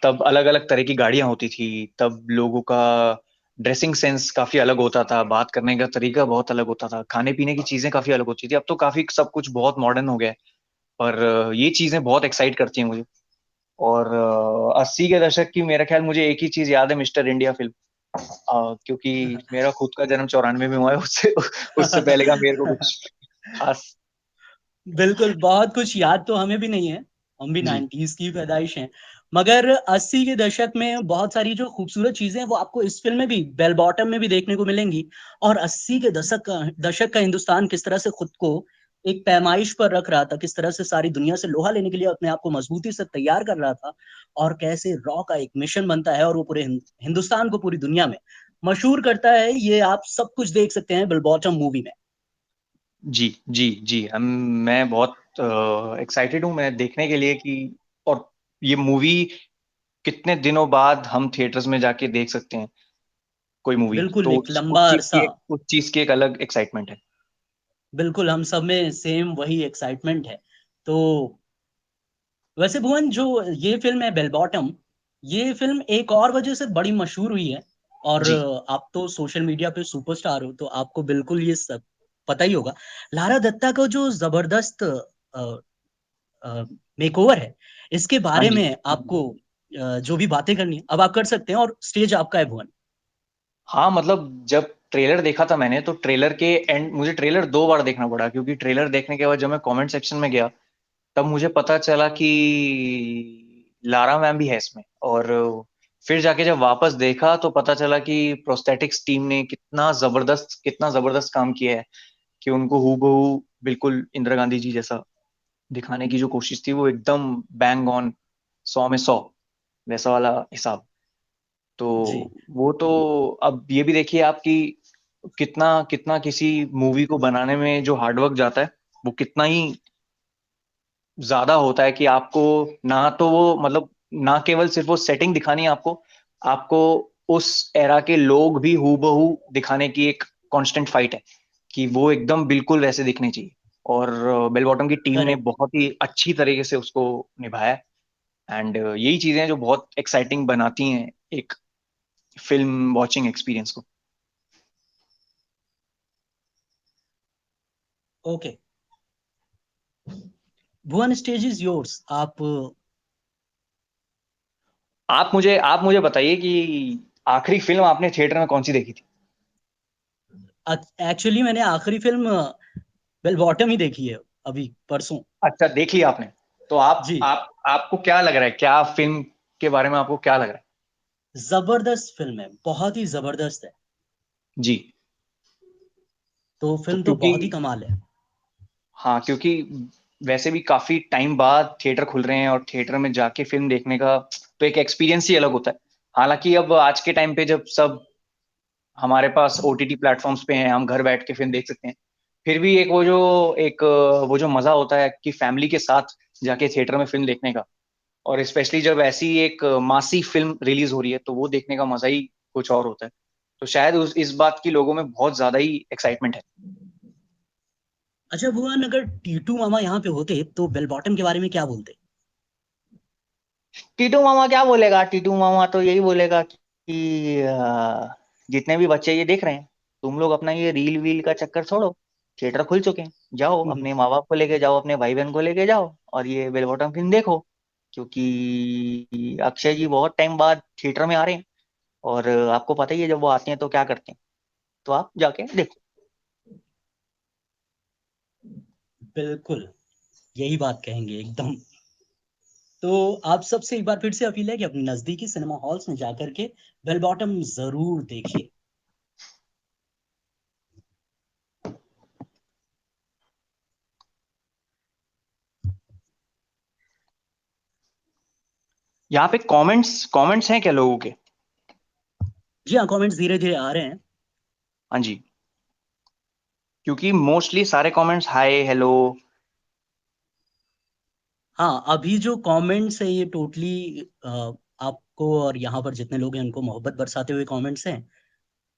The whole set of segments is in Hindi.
तब अलग अलग तरह की गाड़ियां होती थी। तब लोगों का ड्रेसिंग सेंस काफी अलग होता था, बात करने का तरीका बहुत अलग होता था, खाने पीने की चीजें काफी अलग होती थी। अब तो काफी सब कुछ बहुत मॉडर्न हो गया है। पर ये चीजें बहुत एक्साइट करती हैं मुझे। और 80 के दशक की मेरा ख्याल, मुझे एक ही चीज याद है, मिस्टर इंडिया फिल्म। क्योंकि मेरा खुद का जन्म 94 में हुआ है, उससे उससे पहले का मेरे को कुछ खास। बिल्कुल, बहुत कुछ याद तो हमें भी नहीं है। हम भी जी 90s की पैदाइश हैं। मगर 80 के दशक में बहुत सारी जो खूबसूरत चीजें हैं वो आपको इस फिल्म में भी, बेल बॉटम में भी देखने को मिलेंगी। और 80 के दशक का हिंदुस्तान किस तरह से खुद को एक पैमाइश पर रख रहा था, किस तरह से सारी दुनिया से लोहा लेने के लिए अपने आप को मजबूती से तैयार कर रहा था, और कैसे रॉ का एक मिशन बनता है और वो पूरे हिंदुस्तान को पूरी दुनिया में मशहूर करता है, ये आप सब कुछ देख सकते हैं बेल बॉटम मूवी में। जी जी जी। मैं बहुत एक्साइटेड हूँ मैं देखने के लिए कि, और ये मूवी कितने दिनों बाद हम थिएटर्स में जाके देख सकते हैं कोई मूवी। बिल्कुल, तो एक लंबा अरसा। उस चीज की एक अलग एक्साइटमेंट है। बिल्कुल, हम सब में सेम वही एक्साइटमेंट है। तो वैसे भुवन, जो ये फिल्म है बेल बॉटम, ये फिल्म एक और वजह से बड़ी मशहूर हुई है। और जी आप तो सोशल मीडिया पे सुपरस्टार हो, तो आपको बिल्कुल ये सब पता ही होगा। लारा दत्ता का जो जबरदस्त मेकओवर है, इसके हाँ बारे जी। में आपको जो भी बातें करनी है अब आप कर सकते हैं, और स्टेज आपका है भुवन। हाँ मतलब जब ट्रेलर देखा था मैंने, तो ट्रेलर के एंड मुझे ट्रेलर 2 बार देखना पड़ा, क्योंकि ट्रेलर देखने के बाद जब मैं कमेंट सेक्शन में गया, तब मुझे पता चला कि लारा मैम भी है इसमें। और फिर जाके जब वापस देखा तो पता चला कि प्रोस्थेटिक्स टीम ने कितना जबरदस्त काम किया है, कि उनको हूबहू बिल्कुल इंदिरा गांधी जी जैसा दिखाने की जो कोशिश थी, वो एकदम बैंग ऑन, 100 में 100 वैसा वाला हिसाब। तो जी, वो तो, अब ये भी देखिए आपकी, कितना कितना किसी मूवी को बनाने में जो हार्डवर्क जाता है, वो कितना ही ज्यादा होता है। कि आपको ना तो वो मतलब, ना केवल सिर्फ वो सेटिंग दिखानी है आपको, आपको उस एरा के लोग भी हूबहू दिखाने की एक कांस्टेंट फाइट है, कि वो एकदम बिल्कुल वैसे दिखने चाहिए। और बेल बॉटम की टीम ने करेक्ट। बहुत ही अच्छी तरीके से उसको निभाया। एंड यही चीजें हैं जो बहुत एक्साइटिंग बनाती हैं एक फिल्म वॉचिंग एक्सपीरियंस को। Okay Bhuvan, stage is yours. आप आप मुझे बताइए कि आखिरी फिल्म आपने थिएटर में कौन सी देखी थी? एक्चुअली मैंने आखिरी फिल्म बेल बॉटम ही देखी है, अभी परसों। अच्छा, देख लिया आपने? तो जी, आपको क्या लग रहा है, क्या फिल्म के बारे में आपको क्या लग रहा है? जबरदस्त फिल्म है, बहुत ही जबरदस्त है। जी। तो तो फिल्म तो क्योंकि, बहुत ही कमाल है। हाँ क्योंकि वैसे भी काफी टाइम बाद थिएटर खुल रहे हैं, और थिएटर में जाके फिल्म देखने का तो एक एक्सपीरियंस ही अलग होता है। हालांकि अब आज के टाइम पे जब सब हमारे पास ओटीटी प्लेटफॉर्म्स पे हैं, हम घर बैठ के फिल्म देख सकते हैं, फिर भी वो जो मजा होता है कि फैमिली के साथ जाके थिएटर में फिल्म देखने का, और स्पेशली जब ऐसी एक मासी फिल्म रिलीज हो रही है, तो वो देखने का मजा ही कुछ और होता है। तो शायद इस बात की लोगों में बहुत ज्यादा ही एक्साइटमेंट है। अच्छा भुवन, अगर टीटू मामा यहाँ पे होते तो बेल बॉटम के बारे में क्या बोलते? टीटू मामा क्या बोलेगा? टीटू मामा तो यही बोलेगा कि जितने भी बच्चे ये देख रहे हैं, तुम लोग अपना ये रील वील का चक्कर छोड़ो, थिएटर खुल चुके हैं, जाओ अपने माँ बाप को लेके जाओ, अपने भाई बहन को लेके जाओ, और ये बेल बॉटम फिल्म देखो। क्योंकि अक्षय जी बहुत टाइम बाद थिएटर में आ रहे हैं, और आपको पता ही है जब वो आते हैं तो क्या करते हैं। तो आप जाके देखो। बिल्कुल, यही बात कहेंगे एकदम। तो आप सबसे एक बार फिर से अपील है कि अपने नजदीकी सिनेमा हॉल्स में जाकर के बेल बॉटम जरूर देखिए। यहाँ पे कमेंट्स कमेंट्स हैं क्या लोगों के? जी हाँ, कमेंट्स धीरे धीरे आ रहे हैं। हाँ जी। क्योंकि मोस्टली सारे कमेंट्स हाय हेलो। हाँ, अभी जो कमेंट्स है ये टोटली आपको और यहाँ पर जितने लोग हैं उनको मोहब्बत बरसाते हुए कमेंट्स हैं।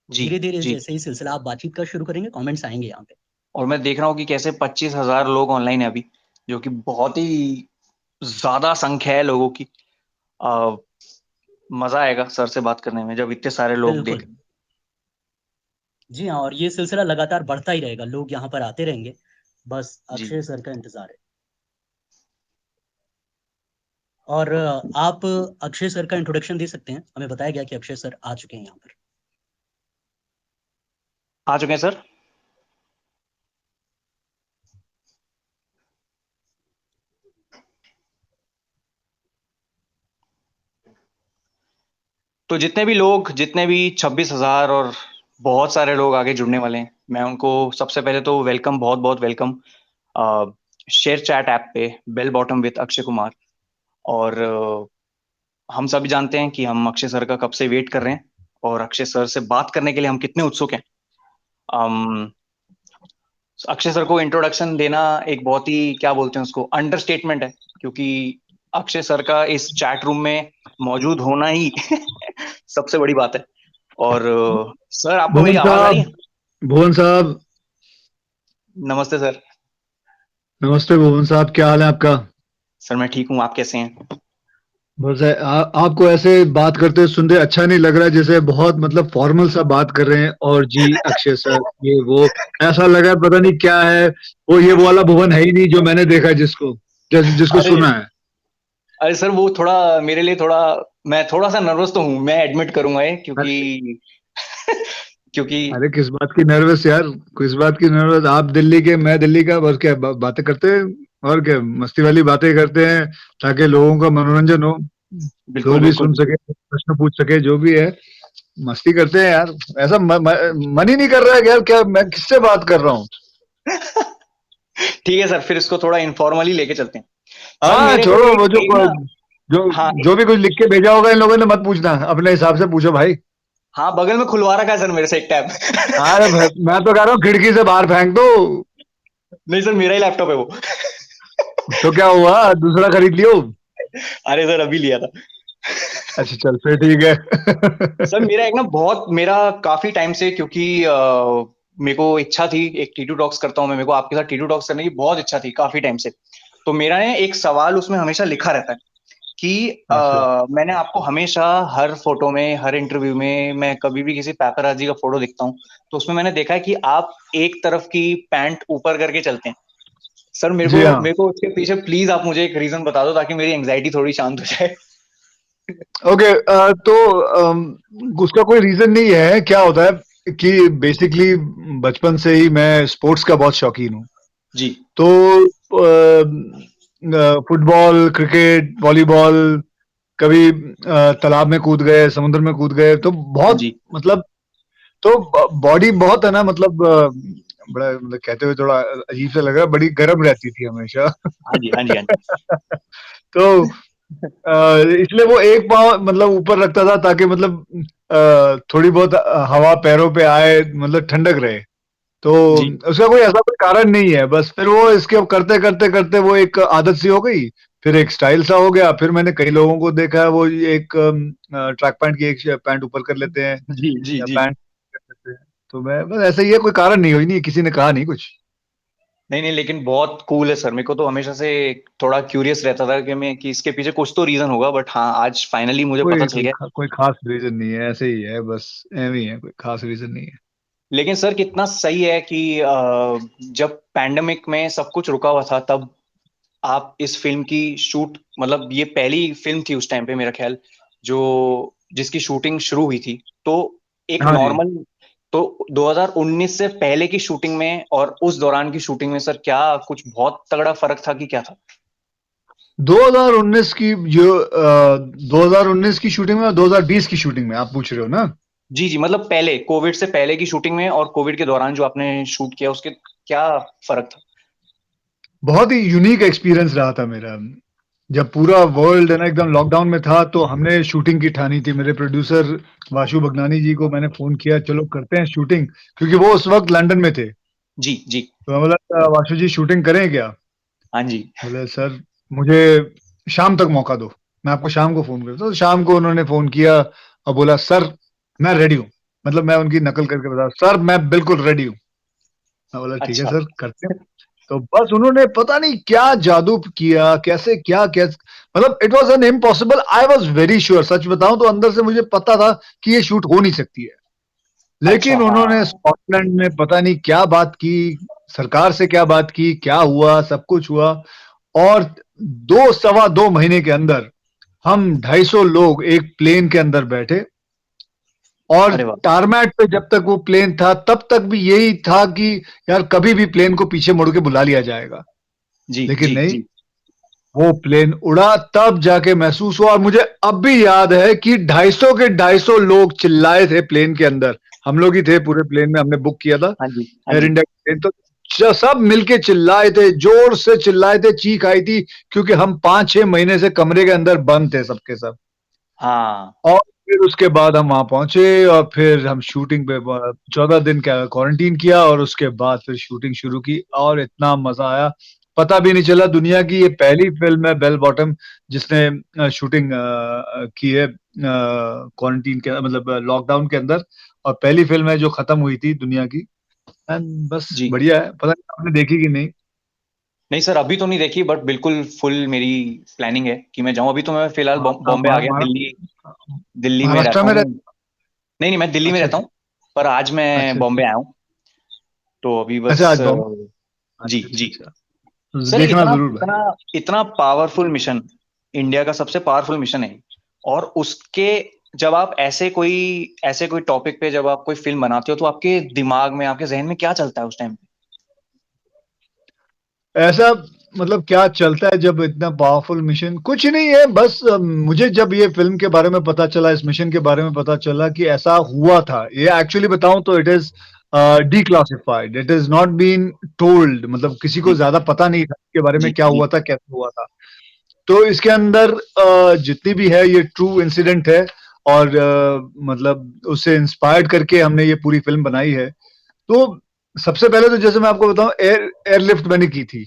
जी धीरे धीरे जी। जैसे ही सिलसिला आप बातचीत का शुरू करेंगे, कमेंट्स आएंगे यहाँ पे। और मैं देख रहा हूँ कि कैसे 25,000 लोग ऑनलाइन है अभी, जो कि बहुत ही ज्यादा संख्या है लोगों की। आ, मजा आएगा सर से बात करने में जब इतने सारे लोग देख। बिल्कुल। जी हाँ, और ये सिलसिला लगातार बढ़ता ही रहेगा, लोग यहाँ पर आते रहेंगे। बस जी। अक्षय सर का इंतजार है। और आप अक्षय सर का इंट्रोडक्शन दे सकते हैं? हमें बताया गया कि अक्षय सर आ चुके हैं यहाँ पर। आ चुके हैं सर। तो जितने भी 26,000 और बहुत सारे लोग आगे जुड़ने वाले हैं, मैं उनको सबसे पहले तो वेलकम, बहुत बहुत वेलकम शेयर चैट ऐप पे Bell Bottom with Akshay Kumar. और हम सभी जानते हैं कि हम अक्षय सर का कब से वेट कर रहे हैं और अक्षय सर से बात करने के लिए हम कितने उत्सुक हैं। अम, अक्षय सर को इंट्रोडक्शन देना एक बहुत ही, क्या बोलते हैं उसको, अंडरस्टेटमेंट है, क्योंकि अक्षय सर का इस चैट रूम में मौजूद होना ही सबसे बड़ी बात है। और सर, आपको मेरी भुवन आवाज आ रही है? साहब, भुवन साहब। नमस्ते सर। नमस्ते भुवन साहब, क्या हाल है आपका? सर मैं ठीक हूँ, आप कैसे हैं? बस आपको ऐसे बात करते सुनते अच्छा नहीं लग रहा है, जैसे बहुत मतलब फॉर्मल सा बात कर रहे हैं, और जी अक्षय सर, ये वो। ऐसा लगा है पता नहीं क्या है। वो वाला भुवन है ही नहीं जो मैंने देखा है, जिसको अरे, सुना है। अरे सर, वो थोड़ा मेरे लिए थोड़ा, मैं थोड़ा सा नर्वस तो हूँ, मैं एडमिट करूंगा ये, अरे, क्योंकि क्योंकि अरे किस बात की नर्वस यार? किस बात की नर्वस? आप दिल्ली के, मैं दिल्ली का, बस क्या बातें करते हैं। और क्या मस्ती वाली बातें करते हैं, ताकि लोगों का मनोरंजन हो, बिल्कुल लोग भी बिल्कुल सुन बिल्कुल। सके, प्रश्न पूछ सके, जो भी है। मस्ती करते हैं यार। ऐसा मन ही नहीं कर रहा है कि यार, क्या मैं किससे बात कर रहा हूँ? ठीक है सर, फिर इसको थोड़ा इनफॉर्मली लेके चलते हैं। सर हाँ, मेरे को छोड़ो वो एक जो एक ना, जो हाँ जो भी कुछ लिख के भेजा होगा इन लोगों ने, मत पूछना, अपने हिसाब से पूछो भाई। हाँ, बगल में खुलवा रखा है सर मेरे से एक टैब। अरे मैं तो कह रहा हूँ खिड़की से बाहर फेंक दो। नहीं सर, मेरा ही लैपटॉप है वो। तो क्या हुआ, दूसरा खरीद लियो। अरे सर, अभी लिया था। अच्छा चल, फिर ठीक है। सर मेरा एक ना, बहुत मेरा काफी टाइम से, क्योंकि मेरे को इच्छा थी, एक टीटू टॉक्स करता हूँ मैं, मेरे को आपके साथ टीटू टॉक्स करने की बहुत इच्छा थी काफी टाइम से। तो मेरा ना एक सवाल उसमें हमेशा लिखा रहता है कि अच्छा मैंने आपको हमेशा हर फोटो में, हर इंटरव्यू में, मैं कभी भी किसी पैपराजी का फोटो दिखता हूँ तो उसमें मैंने देखा है कि आप एक तरफ की पैंट ऊपर करके चलते हैं। सर मेरे जी को हाँ। मेरे को उसके पीछे प्लीज आप मुझे एक रीजन बता दो, ताकि मेरी एंग्जाइटी थोड़ी शांत हो जाए। ओके, तो उसका कोई रीजन नहीं है। क्या होता है कि बेसिकली बचपन से ही मैं स्पोर्ट्स का बहुत शौकीन हूँ। जी तो फुटबॉल, क्रिकेट, वॉलीबॉल, कभी तालाब में कूद गए, समुद्र में कूद गए, तो हाँ बहुत जी मतलब, तो बॉडी बहुत है ना, मतलब बड़ा मतलब कहते हुए थोड़ा अजीब सा लग रहा है, बड़ी गर्म रहती थी हमेशा। हाँ जी हाँ जी हाँ जी। तो इसलिए वो एक पाँव मतलब ऊपर रखता था, ताकि मतलब थोड़ी बहुत हवा पैरों पे आए, मतलब ठंडक रहे। तो जी उसका कोई ऐसा कोई कारण नहीं है, बस फिर वो इसके करते करते करते वो एक आदत सी हो गई, फिर एक स्टाइल सा हो गया। फिर मैंने कई लोगों को देखा है, वो एक ट्रैक पैंट की एक पैंट ऊपर कर लेते हैं, जी जी या जी। पैंट कर लेते हैं। तो मैं बस ऐसा ही है, कोई कारण नहीं, हुई नहीं, किसी ने कहा नहीं कुछ। नहीं नहीं, लेकिन बहुत कूल है सर, मेरे को तो हमेशा से थोड़ा क्यूरियस रहता था कि इसके पीछे कुछ तो रीजन होगा, बट हाँ, आज फाइनली मुझे पता चल गया। कोई खास रीजन नहीं है, ऐसे ही है बस। एवं ही है, कोई खास रीजन नहीं है। लेकिन सर कितना सही है कि जब पैंडेमिक में सब कुछ रुका हुआ था, तब आप इस फिल्म की शूट, मतलब ये पहली फिल्म थी उस टाइम पे मेरा ख्याल, जो जिसकी शूटिंग शुरू हुई थी। तो एक हाँ जी। नॉर्मल, तो 2019 से पहले की शूटिंग में और उस दौरान की शूटिंग में सर क्या कुछ बहुत तगड़ा फर्क था कि क्या था? 2019 की जो 2019 की शूटिंग में और 2020 की शूटिंग में आप पूछ रहे हो ना? जी जी, मतलब पहले, कोविड से पहले की शूटिंग में और कोविड के दौरान जो आपने शूट किया, उसके क्या फर्क था? बहुत ही यूनिक एक्सपीरियंस रहा था मेरा। जब पूरा वर्ल्ड है ना एकदम लॉकडाउन में था, तो हमने शूटिंग की ठानी थी। मेरे प्रोड्यूसर वाशु भगनानी जी को मैंने फोन किया, चलो करते हैं शूटिंग, क्योंकि वो उस वक्त लंदन में थे। जी जी। तो मैं बोला, वाशु जी शूटिंग करें क्या? हाँ जी। बोले सर, मुझे शाम तक मौका दो, मैं आपको शाम को फोन करता हूँ। तो शाम को उन्होंने फोन किया और बोला, सर मैं रेडी हूँ। मतलब मैं उनकी नकल करके बता, सर मैं बिल्कुल रेडी हूँ। मैं बोला ठीक है अच्छा। सर, करते हैं। तो बस उन्होंने पता नहीं क्या जादू किया, कैसे क्या मतलब it was an impossible. I was very sure, सच बताऊं तो अंदर से मुझे पता था कि ये शूट हो नहीं सकती है, अच्छा, लेकिन उन्होंने हाँ। स्कॉटलैंड में पता नहीं क्या बात की, सरकार से क्या बात की, क्या हुआ, सब कुछ हुआ। और 2 सवा 2 महीने के अंदर हम 250 लोग एक प्लेन के अंदर बैठे, और अरे वाह। टारमैक पे जब तक वो प्लेन था तब तक भी यही था कि यार कभी भी प्लेन को पीछे मुड़ के बुला लिया जाएगा, जी लेकिन जी नहीं, जी। वो प्लेन उड़ा तब जाके महसूस हुआ। और मुझे अब भी याद है कि 250 के 250 लोग चिल्लाए थे प्लेन के अंदर। हम लोग ही थे पूरे प्लेन में, हमने बुक किया था हाँ जी, हाँ एयर जी। India plane. तो सब मिलके चिल्लाए थे, जोर से चिल्लाए थे, चीख आई थी, क्योंकि हम 5-6 महीने से कमरे के अंदर बंद थे सबके सब। हाँ और फिर उसके बाद हम वहां पहुंचे, और फिर हम शूटिंग पे 14 दिन का क्वारंटीन किया, और उसके बाद फिर शूटिंग शुरू की, और इतना मजा आया। पता भी नहीं चला। दुनिया की ये पहली फिल्म है बेल बॉटम जिसने शूटिंग की है क्वारंटीन के, मतलब लॉकडाउन के अंदर, और पहली फिल्म है जो खत्म हुई थी दुनिया की। एंड बस जी। बढ़िया है। पता नहीं आपने देखी कि नहीं। नहीं सर, अभी तो नहीं देखी, बट बिल्कुल फुल मेरी प्लानिंग है कि मैं जाऊं। अभी तो मैं फिलहाल आप कहाँ, बॉम्बे आ गया, दिल्ली। दिल्ली में महाराष्ट्र रहता में हूँ। रहते? नहीं नहीं, मैं दिल्ली में अच्छा रहता अच्छा हूँ। पर आज मैं अच्छा बॉम्बे अच्छा आया हूँ। तो अभी अच्छा। बस आज बॉम्बे। जी अच्छा अच्छा जी। अच्छा। तो सर, देखना इतना जरूर भाई। इतना इतना पावरफुल मिशन, इंडिया का सबसे पावरफुल मिशन है। और उसके, जब आप ऐसे कोई टॉपिक पे जब आप कोई फिल्म बनाते हो, तो आपके दिमाग में, आपके जहन में क्या चलता है उस टाइम पे? ऐसा मतलब क्या चलता है जब इतना पावरफुल मिशन? कुछ नहीं है, बस मुझे जब ये फिल्म के बारे में पता चला, इस मिशन के बारे में पता चला कि ऐसा हुआ था, ये एक्चुअली बताऊं तो it is declassified, it is not been told, मतलब किसी को जी ज्यादा पता नहीं था इसके बारे में जी क्या जी हुआ था, कैसे हुआ था। तो इसके अंदर जितनी भी है ये ट्रू इंसिडेंट है, और मतलब उससे इंस्पायर्ड करके हमने ये पूरी फिल्म बनाई है। तो सबसे पहले तो जैसे मैं आपको बताऊं, एयरलिफ्ट मैंने की थी।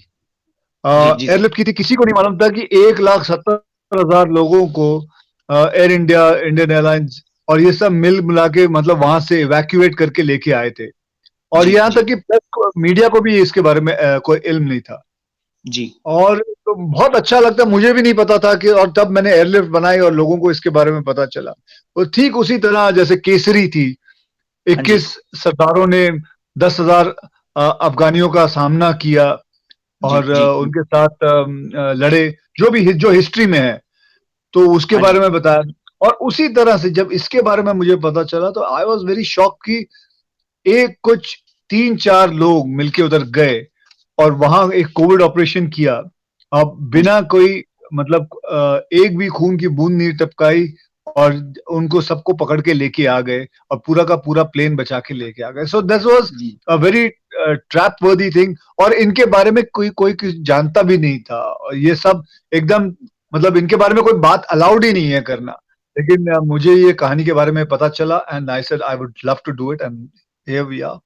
जी जी सर। एयरलिफ्ट की थी, किसी को नहीं मालूम था कि 1,70,000 लोगों को एयर इंडिया, इंडियन एयरलाइंस और ये सब मिल मिला के मतलब वहां से इवैक्यूएट करके लेके आए थे। और जी यहाँ जी तक कि प्रेस मीडिया को भी इसके बारे में कोई इल्म नहीं था। जी और तो बहुत अच्छा लगता, मुझे भी नहीं पता था कि, और तब मैंने एयरलिफ्ट बनाई और लोगों को इसके बारे में पता चला। और ठीक उसी तरह जैसे केसरी थी, हाँ जी 21 सरदारों ने 10,000 अफगानियों का सामना किया, जी और जी जी। उनके साथ लड़े, जो भी जो हिस्ट्री में है, तो उसके हाँ जी। बारे में बताया। और उसी तरह से जब इसके बारे में मुझे पता चला तो आई वॉज वेरी शॉक कि एक कुछ 3-4 लोग मिलके उधर गए और वहां एक कोविड ऑपरेशन किया। अब हाँ जी बिना कोई मतलब एक भी खून की बूंद नहीं टपकाई, और उनको सबको पकड़ के लेके आ गए, और पूरा का पूरा प्लेन बचा के लेके आ गए। सो दिस वाज जी। A very trap worthy thing. और इनके बारे में कोई कोई जानता भी नहीं था, और ये सब एकदम, मतलब इनके बारे में कोई बात अलाउड ही नहीं है करना। लेकिन मुझे ये कहानी के बारे में पता चला, and I said I would love to do it, and here we are.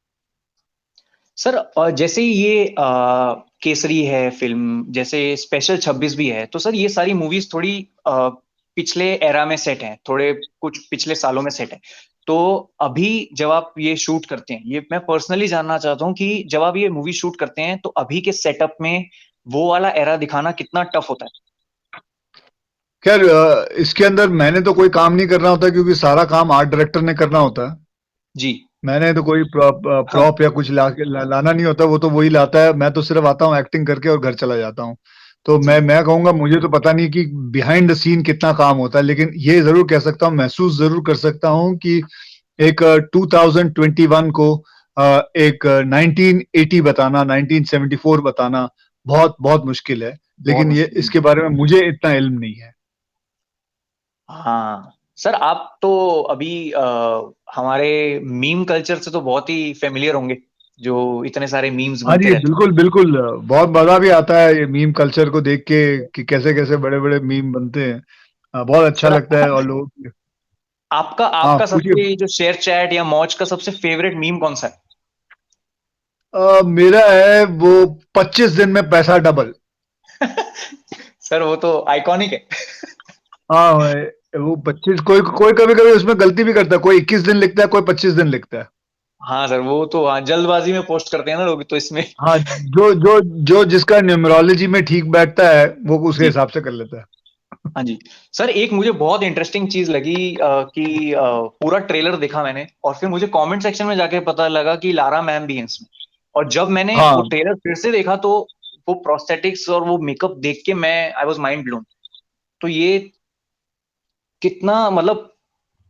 Sir, जैसे ही ये केसरी है फिल्म, जैसे स्पेशल 26 भी है, तो सर ये सारी मूवीज थोड़ी पिछले एरा में सेट हैं, थोड़े कुछ पिछले सालों में सेट है। तो अभी जब आप ये शूट करते हैं, ये मैं पर्सनली जानना चाहता हूँ कि जब आप ये मूवी शूट करते हैं तो अभी के सेटअप में वो वाला एरा दिखाना कितना टफ होता है? खैर इसके अंदर मैंने तो कोई काम नहीं करना होता, क्योंकि सारा काम आर्ट डायरेक्टर ने करना होता है। जी। मैंने तो कोई हाँ प्रॉप या कुछ लाना नहीं होता, वो तो वही लाता है। मैं तो सिर्फ आता हूँ, एक्टिंग करके और घर चला जाता हूँ। तो जी मैं कहूंगा, मुझे तो पता नहीं कि बिहाइंड द सीन कितना काम होता है, लेकिन ये जरूर कह सकता हूँ, महसूस जरूर कर सकता हूँ कि एक 2021 को एक 1980 बताना, 1974 बताना बहुत बहुत मुश्किल है। बहुत लेकिन ये मुश्किल है। इसके बारे में मुझे इतना इल्म नहीं है। हाँ सर, आप तो अभी हमारे मीम कल्चर से तो बहुत ही फेमिलियर होंगे, जो इतने सारे मीम्स हाँ बनते जी, रहते बिल्कुल बिल्कुल। बहुत मजा भी आता है ये मीम कल्चर को देख के कि कैसे कैसे बड़े बड़े मीम बनते हैं। बहुत हैं अच्छा सर। लगता है। और लोग, आपका हाँ आपका पूछिए। सबसे जो शेयर चैट या मौज का सबसे फेवरेट मीम कौन सा है? मेरा है वो 25 दिन में पैसा डबल। सर वो तो आइकॉनिक है। हाँ वो 25, कोई कोई कभी कभी उसमें गलती भी करता है, कोई 21 दिन लिखता है, कोई 25 दिन लिखता है। हाँ सर, वो तो हाँ जल्दबाजी में पोस्ट करते हैं ना लोग, तो इसमें हाँ, जो जो जो जिसका न्यूमरोलॉजी में ठीक बैठता है वो उसके जी हिसाब से कर लेता है। हाँ जी। सर एक मुझे बहुत इंटरेस्टिंग चीज लगी कि पूरा ट्रेलर देखा मैंने, और फिर मुझे कमेंट सेक्शन में जाके पता लगा कि लारा मैम भी है इसमें। और जब मैंने वो हाँ, ट्रेलर फिर से देखा, तो वो प्रोस्थेटिक्स और वो मेकअप देख के मैं आई वाज माइंड ब्लोन। तो ये कितना मतलब,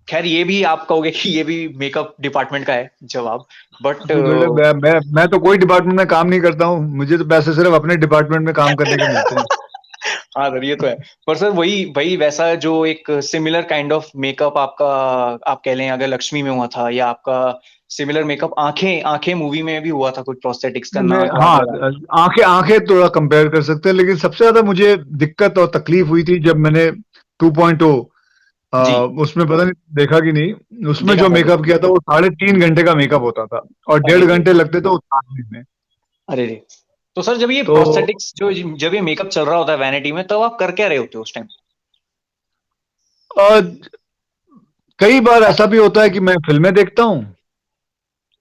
खैर ये भी आप कहोगे कि ये भी मेकअप डिपार्टमेंट का है जवाब, बट अभी बोले मैं तो कोई डिपार्टमेंट में काम नहीं करता हूँ, मुझे तो पैसे सिर्फ अपने डिपार्टमेंट में काम करने के मिलते हैं। हाँ सर ये तो है। पर सर वही वही वैसा जो एक सिमिलर काइंड ऑफ मेकअप आपका, आप कह लें अगर लक्ष्मी में हुआ था, या आपका सिमिलर मेकअप आंखें आंखें मूवी में भी हुआ था, कुछ प्रोस्थेटिक्स का मैं, नाक वाक हाँ, लगा। आंखें आंखें थोड़ा कंपेयर कर सकते हैं, लेकिन सबसे ज्यादा मुझे दिक्कत और तकलीफ हुई थी जब मैंने 2.0 जी उसमें पता नहीं देखा कि नहीं, उसमें देखा जो था देखा मेकअप था। किया था वो 3.5 घंटे का मेकअप होता था और अरे 1.5 घंटे लगते थे उतारने में। अरे रे। तो सर जब ये तो प्रोस्थेटिक्स जो, जब ये मेकअप चल रहा होता है वैनिटी में, तब आप कर क्या रहे होते हो उस टाइम? अ, कई बार ऐसा भी होता है कि मैं फिल्में देखता हूँ,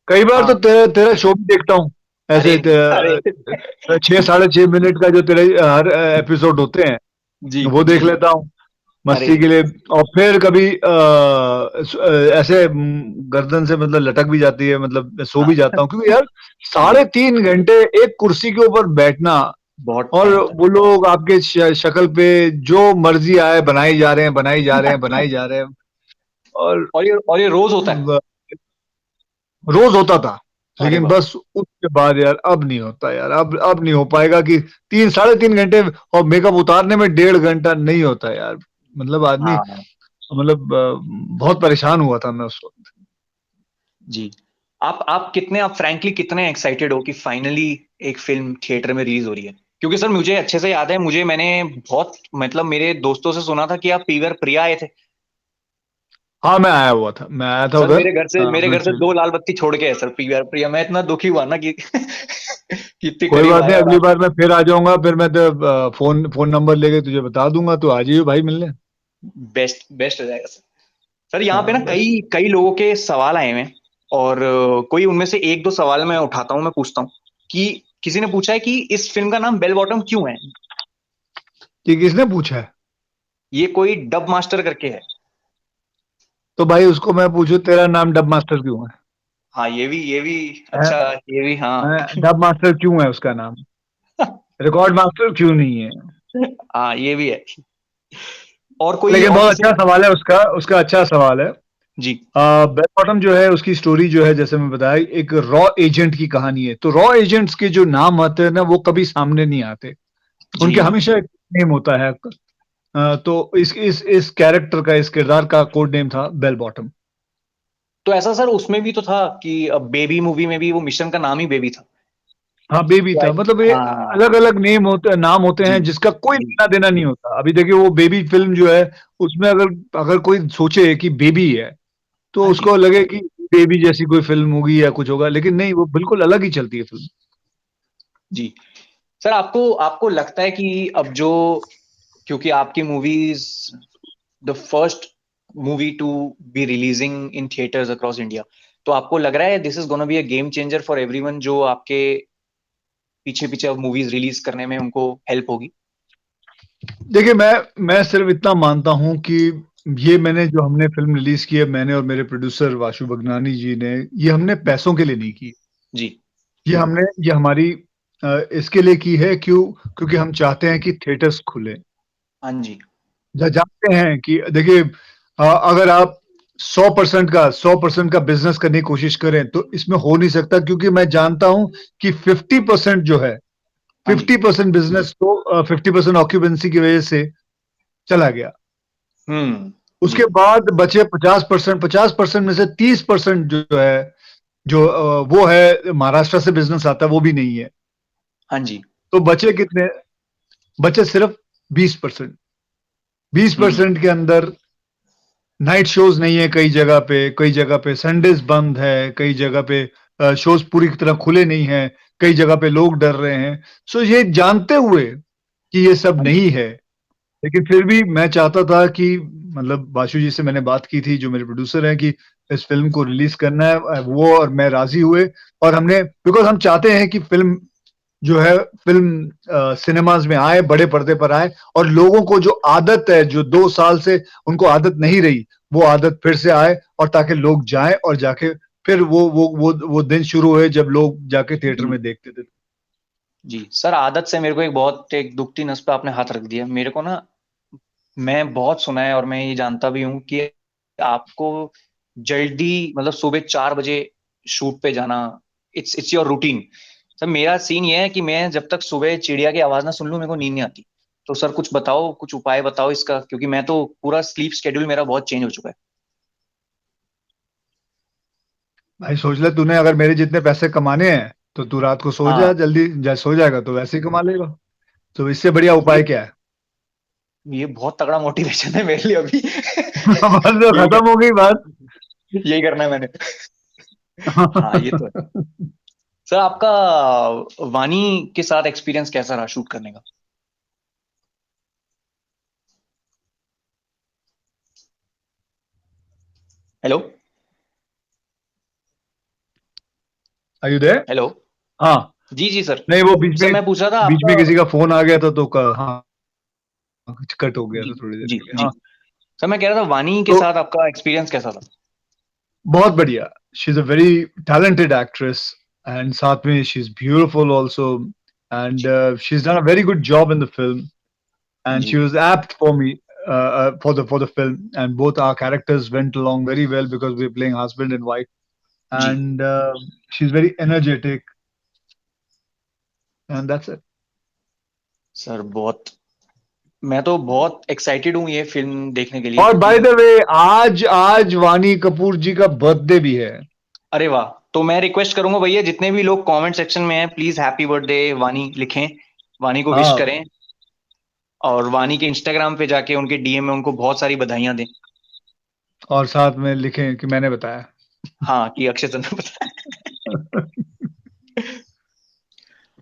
कई बार तो हाँ। तेरा तेरा शो भी देखता हूँ। अरे ऐसे अरे 6 साढ़े 6 मिनट का जो तेरे हर एपिसोड होते हैं जी वो देख जी। लेता हूँ अरे मस्ती के लिए। और फिर कभी ऐसे गर्दन से मतलब लटक भी जाती है, मतलब सो भी हाँ जाता हूँ, क्योंकि यार जी। 3.5 घंटे एक कुर्सी के ऊपर बैठना, बहुत और टाइम होता है। वो लोग आपके शक्ल पे जो मर्जी आए बनाई जा रहे हैं, बनाई जा रहे हैं, बनाई जा रहे हैं। और और ये रोज होता है? रोज होता था, अरे लेकिन बाप। बस उसके बाद यार अब नहीं होता यार, अब नहीं हो पाएगा कि 3 साढ़े 3 घंटे और मेकअप उतारने में 1.5 घंटा नहीं होता यार। मतलब आदमी, हाँ मतलब बहुत परेशान हुआ था मैं उस वक्त। जी। आप फ्रैंकली कितने एक्साइटेड हो कि फाइनली एक फिल्म थिएटर में रिलीज हो रही है? क्योंकि सर मुझे अच्छे से याद है, मैंने बहुत मतलब मेरे दोस्तों से सुना था कि आप पीवीआर प्रिया आए थे। हाँ, मैं आया हुआ था, मैं आया था सर उधर। मेरे घर से बिल्कुल। 2 लाल बत्ती छोड़ के है सर पीवीआर प्रिया। मैं इतना दुखी हुआ ना कि कि इतनी कोई करीब बात नहीं, आया, और अगली आप बार मैं फिर आ जाऊंगा, फिर मैं तो फोन फोन नंबर लेके तुझे बता दूंगा, तो आ जाइयो भाई मिलने। बेस्ट बेस्ट हो जाएगा सर। सर यहाँ पे हाँ ना बस। कई कई लोगों के सवाल आए हुए हैं, और कोई उनमें से एक दो सवाल मैं उठाता हूँ, मैं पूछता हूँ कि किसी ने पूछा है कि इस फिल्म का नाम बेल बॉटम क्यों है? कि किसने पूछा है? ये कोई डब मास्टर करके है। तो भाई उसको मैं पूछूं तेरा नाम डब मास्टर क्यों है? हाँ ये भी हैं? अच्छा, ये भी हाँ। डब मास्टर क्यों है उसका नाम? रिकॉर्ड मास्टर क्यों नहीं है? हाँ ये भी है। और कोई लेकिन और बहुत किसी अच्छा ने? सवाल है उसका, उसका अच्छा सवाल है। जी बेल बॉटम जो है उसकी स्टोरी जो है, जैसे मैं बताया, एक रॉ एजेंट की कहानी है। तो रॉ एजेंट्स के जो नाम आते हैं ना वो कभी सामने नहीं आते, जी उनके जी। हमेशा एक नेम होता है। तो इस कैरेक्टर का, इस किरदार का कोड नेम था बेल बॉटम। तो ऐसा सर उसमें भी तो था कि बेबी मूवी में भी वो मिशन का नाम ही बेबी था। हाँ, बेबी तो था, मतलब ये हाँ अलग अलग नेम होते, नाम होते जी हैं जिसका कोई जी लेना देना नहीं होता। अभी देखिए वो बेबी फिल्म जो है, उसमें अगर अगर कोई सोचे कि बेबी है तो हाँ जी उसको लगे कि बेबी जैसी कोई फिल्म होगी या कुछ होगा, लेकिन नहीं, वो बिल्कुल अलग ही चलती है फिल्म। जी। सर आपको आपको लगता है कि अब जो, क्योंकि आपकी movies the first movie to be releasing in theatres across India, तो आपको लग रहा है this is gonna be a game changer for everyone, जो आपके पीछे पीछे अब मूवीज रिलीज करने में उनको हेल्प होगी? देखिए मैं सिर्फ इतना मानता हूं कि ये मैंने जो हमने फिल्म रिलीज की है, मैंने और मेरे प्रोड्यूसर वाशु बगनानी जी ने, ये हमने पैसों के लिए नहीं की। जी ये हमारी इसके लिए की है, क्योंकि हम चाहते हैं कि थिएटर्स खुले। हाँ जी जानते हैं कि देखिए, अगर आप 100% का बिजनेस करने की कोशिश करें तो इसमें हो नहीं सकता, क्योंकि मैं जानता हूं कि 50% जो है, हाँ जी। 50% बिजनेस तो 50% ऑक्यूपेंसी की वजह से चला गया। जी उसके बाद बचे 50%, 50% में से 30% जो है, जो वो है महाराष्ट्र से बिजनेस आता है, वो भी नहीं है। हाँ जी। तो बचे कितने? बचे सिर्फ 20%। बीस हम्म परसेंट के अंदर नाइट शोज नहीं है कई जगह पे, कई जगह पे संडेज बंद है, कई जगह पे शोज पूरी तरह खुले नहीं है, कई जगह पे लोग डर रहे हैं। सो ये जानते हुए कि ये सब हाँ जी नहीं है, लेकिन फिर भी मैं चाहता था कि मतलब बासु जी से मैंने बात की थी, जो मेरे प्रोड्यूसर हैं, कि इस फ़िल्म को रिलीज़ करना है। वो और मैं राज़ी हुए, और हमने, बिकॉज़ हम चाहते हैं कि फ़िल्म जो है, फ़िल्म सिनेमाज़ में आए, बड़े पर्दे पर आए, और लोगों को जो आदत है, जो 2 साल से उनको आदत नहीं रही, वो आदत फिर से आए, और ताकि लोग जाएँ और जाके फिर वो दिन शुरू हुए जब लोग जाके थिएटर जी में देखते थे। जी सर, आदत से मेरे को एक दुखती नस पे आपने हाथ रख दिया मेरे को ना। मैं बहुत सुना है और मैं ये जानता भी हूँ कि आपको जल्दी मतलब सुबह 4 बजे शूट पे जाना, इट्स योर रूटीन। सर मेरा सीन ये है कि मैं जब तक सुबह चिड़िया की आवाज ना सुन लूं मेरे को नींद नहीं आती। तो सर कुछ बताओ, कुछ उपाय बताओ इसका, क्योंकि मैं तो पूरा स्लीप शेड्यूल मेरा बहुत चेंज हो चुका है। भाई सोच ले, तूने अगर मेरे जितने पैसे कमाने हैं, तो तू रात को सो जा हाँ, जल्दी, सो जाएगा तो वैसे ही कमा लेगा। तो इससे बढ़िया ये उपाय क्या है? ये बहुत तगड़ा मोटिवेशन है मेरे लिए अभी। बस तो यही खत्म हो गई बात। यही करना है मैंने। हाँ ये तो है। सर आपका वानी के साथ एक्सपीरियंस कैसा रहा शूट करने का? Hello. Are you there? Hello. हाँ। जी जी सर। नहीं, वो सर मैं पूछ रहा था बीच में आपका। किसी का फोन आ गया था, तो हाँ, कुछ कट हो गया जी था थोड़ी देर जी के लिए। जी। हाँ। सर मैं कह रहा था वानी के तो साथ आपका एक्सपीरियंस कैसा था? बहुत बढ़िया। She is a very talented actress, and साथ में she is beautiful also, and जी she is done a very good job in the film, and जी she was apt for me, for the film, and both our characters went along very well because we were playing husband and wife, जी। and she's very energetic, and that's it. Sir बहुत, मैं तो बहुत एक्साइटेड हूँ ये फिल्म देखने के लिए और बाय क्योंकि द वे, आज आज वानी कपूर जी का बर्थडे भी है। अरे वाह। तो मैं रिक्वेस्ट करूंगा भैया जितने भी लोग कमेंट सेक्शन में हैं प्लीज हैप्पी बर्थडे वानी लिखें, वानी को विश हाँ, करें। और वानी के इंस्टाग्राम पे जाके उनके डीएम में उनको बहुत सारी बधाइयां दें। और साथ में लिखें कि मैंने बताया। हाँ कि अक्षय चंद्र बताया।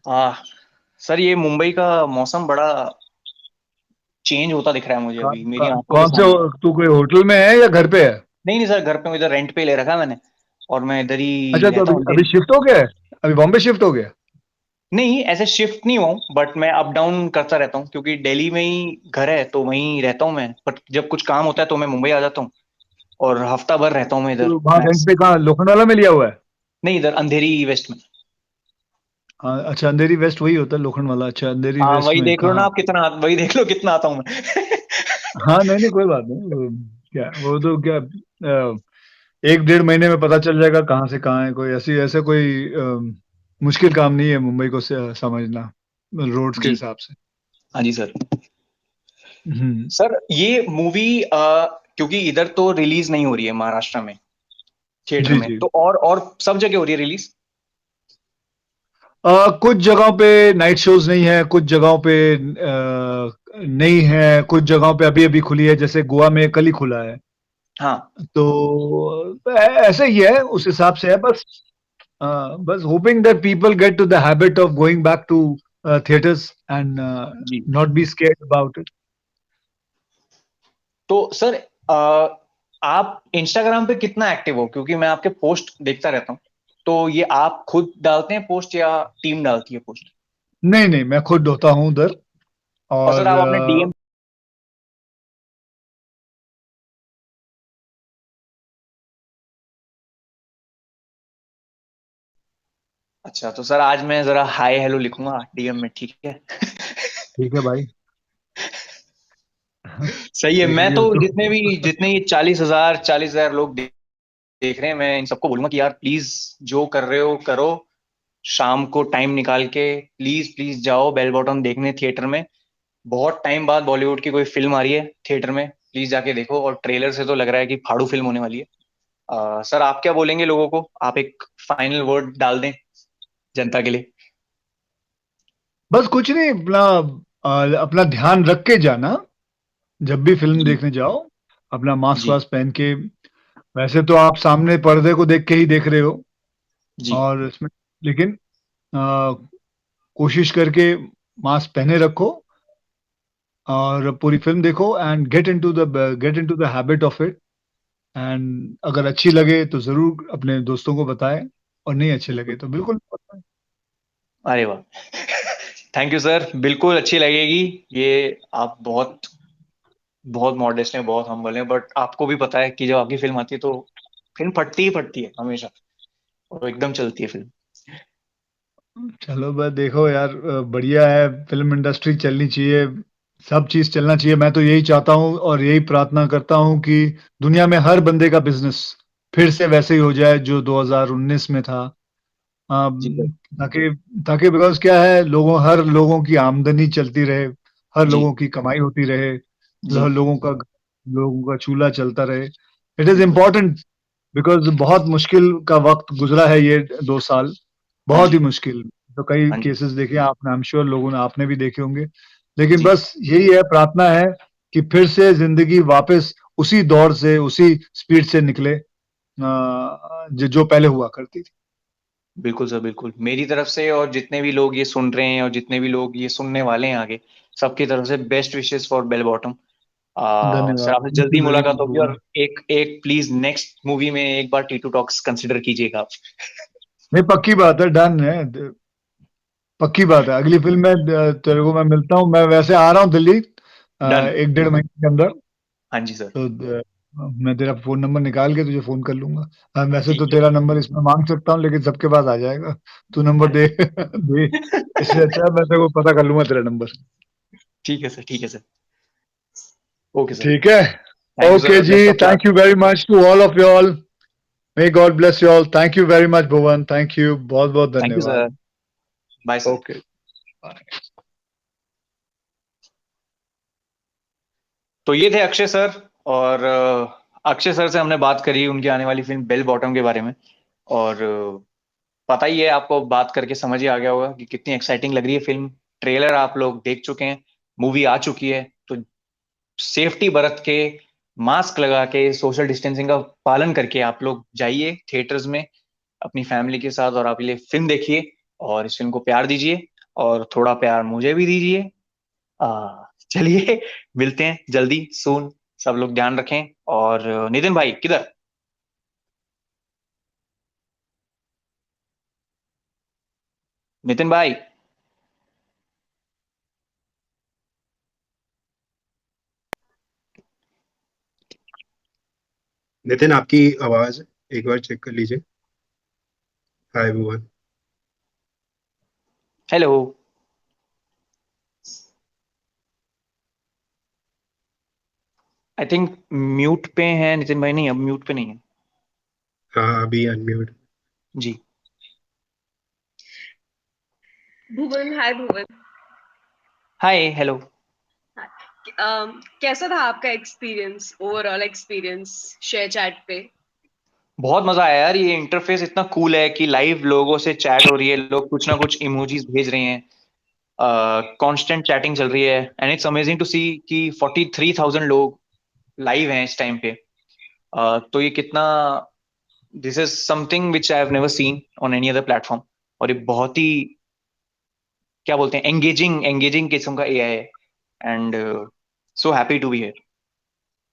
हाँ। सर ये मुंबई का मौसम बड़ा चेंज होता दिख रहा है मुझे अभी मेरी आंखों के कौन से सामने। तू कोई होटल में है या घर पे है? नहीं नहीं सर, घर पे इधर रेंट पे ले रखा है मैंने और मैं इधर ही अच्छा, तो रहता अभी हूँ अभी अंधेरी। शिफ्ट हो गया है? अभी बॉम्बे शिफ्ट हो गया? नहीं ऐसे शिफ्ट नहीं हुआ हूँ बट मैं अप डाउन करता रहता हूँ क्योंकि दिल्ली में ही घर है तो वहीं रहता हूँ मैं, बट जब कुछ काम होता है तो मैं मुंबई आ जाता हूँ और हफ्ता भर रहता हूँ मैं इधर तो वहाँ रेंट मैक्स। पे कहाँ, लोखंडवाला में लिया हुआ है? नहीं इधर अंधेरी वेस्ट में। हाँ, अच्छा, अंधेरी वेस्ट वही होता है लोखंडवाला। अच्छा, अंधेरी हाँ वेस्ट वही में देख लो ना कहाँ? आप कितना, वही देख लो कितना आता हूँ मैं। हाँ, नहीं नहीं, कोई बात नहीं। क्या वो तो क्या, 1 डेढ़ महीने में पता चल जाएगा कहाँ से कहाँ है। कोई ऐसी ऐसे कोई मुश्किल काम नहीं है मुंबई को समझना, रोड्स के जी। हिसाब से। हाँ जी सर। हम्म। सर ये मूवी क्योंकि इधर तो रिलीज नहीं हो रही है महाराष्ट्र में थिएटर जी में, जी। तो और सब जगह हो रही है रिलीज। कुछ जगहों पे नाइट शोज नहीं है, कुछ जगहों पे नहीं है, कुछ जगहों पे अभी अभी खुली है, जैसे गोवा में कल ही खुला है। हाँ। तो ऐसे ही है, उस हिसाब से है बस। बस hoping that people get to the habit of going back to theatres, and जी। Not be scared about it. तो सर आप इंस्टाग्राम पे कितना एक्टिव हो, क्योंकि मैं आपके पोस्ट देखता रहता हूँ। तो ये आप खुद डालते हैं पोस्ट या टीम डालती है पोस्ट? नहीं नहीं, मैं खुद होता हूँ उधर। और सर और आप अपने डीएम। अच्छा तो सर आज मैं जरा हाय हेलो लिखूंगा डीएम में, ठीक है? ठीक है भाई। सही है। तेरे मैं लिए तो तो जितने ये 40,000 लोग देख रहे हैं मैं इन सबको बोलूंगा कि यार प्लीज जो कर रहे हो करो, शाम को टाइम निकाल के प्लीज प्लीज जाओ बेल बॉटम देखने थिएटर में। बहुत टाइम बाद बॉलीवुड की कोई फिल्म आ रही है थिएटर में, प्लीज जाके देखो। और ट्रेलर से तो लग रहा है कि फाड़ू फिल्म होने वाली है। सर आप क्या बोलेंगे लोगों को, आप एक फाइनल वर्ड डाल दें जनता के लिए। बस कुछ नहीं, अपना ध्यान रख के जाना, जब भी फिल्म जी देखने जाओ, अपना मास्क जी वास्क पहन के। वैसे तो आप सामने पर्दे को देख के ही देख रहे हो, जी। और इसमें, लेकिन आ, कोशिश करके मास्क पहने रखो, और पूरी फिल्म देखो and get into the habit of it. And अगर अच्छी लगे तो जरूर अपने दोस्तों को बताएं, और नहीं अच्छी लगे बिल्कुल। तो बिल्कुल। अरे वाह। थैंक यू सर, बिल्कुल अच्छी लगेगी। ये आप बहुत बहुत मॉडेस्ट हैं, बहुत हम्बल हैं, बट आपको भी पता है कि जब आपकी फिल्म आती है तो फिल्म फटती ही फटती है हमेशा, और एकदम चलती है फिल्म। चलो बस देखो यार, बढ़िया है, फिल्म इंडस्ट्री चलनी चाहिए, सब चीज चलना चाहिए। मैं तो यही चाहता हूँ और यही प्रार्थना करता हूँ कि दुनिया में हर बंदे का बिजनेस फिर से वैसे ही हो जाए जो 2019 में था। जी सर। ताकि ताकि बिकॉज क्या है, हर लोगों की आमदनी चलती रहे, हर जी लोगों की कमाई होती रहे, जी। लोगों का चूल्हा चलता रहे। इट इज इम्पोर्टेंट, बिकॉज बहुत मुश्किल का वक्त गुजरा है ये 2 साल, हाँ बहुत ही जी। मुश्किल। तो कई हाँ जी। केसेस देखे आपने, आई एम श्योर लोगों ने, आपने भी देखे होंगे। लेकिन जी बस यही है, प्रार्थना है कि फिर से जिंदगी वापस उसी दौर से, उसी स्पीड से निकले, जो पहले हुआ करती थी। बिल्कुल सर, बिल्कुल मेरी तरफ से, और जितने भी लोग ये सुन रहे हैं और जितने भी लोग ये सुनने वाले हैं आगे, सबकी तरफ से best wishes for Bell Bottom. Sir धन्यवाद, आपसे थैंक जल्दी यू वेरी मुलाकात मच होगी, भुवन। और एक एक प्लीज नेक्स्ट मूवी में एक बार टीटू टॉक्स कंसिडर कीजिएगा आप। नहीं, पक्की बात है, डन है, पक्की बात है। अगली फिल्म में तेरे को मैं मिलता हूँ, मैं वैसे आ रहा हूँ दिल्ली डन। 1 डेढ़ महीने के अंदर। हाँ जी सर। तो मैं तेरा फोन नंबर निकाल के तुझे फोन कर लूंगा। वैसे तो ठीक है। तेरा नंबर इसमें मांग सकता हूँ, लेकिन सबके पास आ जाएगा। तू नंबर अरे दे दे, इससे अच्छा है मैं तेरे को पता कर लूंगा तेरा नंबर। ठीक है सर, ठीक है सर। Okay sir. ठीक है। थैंक यू ओके सर, जी, best of thank luck. You very much to all of you all. May God bless you all. Thank you very much Bhuvan, thank you, बहुत बहुत थैंक यू सर। धन्यवाद। Bye sir. ओके। तो ये थे अक्षय सर, और अक्षय सर से हमने बात करी उनकी आने वाली फिल्म बेल बॉटम के बारे में। और पता ही है आपको, बात करके समझ ही आ गया होगा कि कितनी एक्साइटिंग लग रही है फिल्म। ट्रेलर आप लोग देख चुके हैं, मूवी आ चुकी है, तो सेफ्टी बरत के, मास्क लगा के, सोशल डिस्टेंसिंग का पालन करके आप लोग जाइए थिएटर्स में अपनी फैमिली के साथ, और आप ये फिल्म देखिए और इस फिल्म को प्यार दीजिए, और थोड़ा प्यार मुझे भी दीजिए। चलिए, मिलते हैं जल्दी सून। सब लोग ध्यान रखें। और नितिन भाई किधर? नितिन भाई। नितिन, आपकी आवाज एक बार चेक कर लीजिए। हाय भुवन। हेलो। आई थिंक म्यूट पे हैं नितिन भाई। नहीं, अब म्यूट पे नहीं है। हाँ, अभी अनम्यूट। जी। भुवन, हाय भुवन। हाय, हेलो। कैसा था आपका experience, overall experience share chat पे? बहुत मजा आया यार, ये इंटरफेस इतना कूल है कि लाइव लोगों से चैट हो रही है, लोग कुछ ना कुछ इमोजीज भेज रहे हैं, कांस्टेंट चैटिंग चल रही है, एंड इट्स अमेजिंग टू सी कि 43,000 लोग लाइव हैं इस टाइम पे। तो ये कितना, this is something which I have never seen on any other platform. और ये बहुत ही, क्या बोलते हैं, एंगेजिंग एंगेजिंग किस्म का एआई है, and so happy to be here.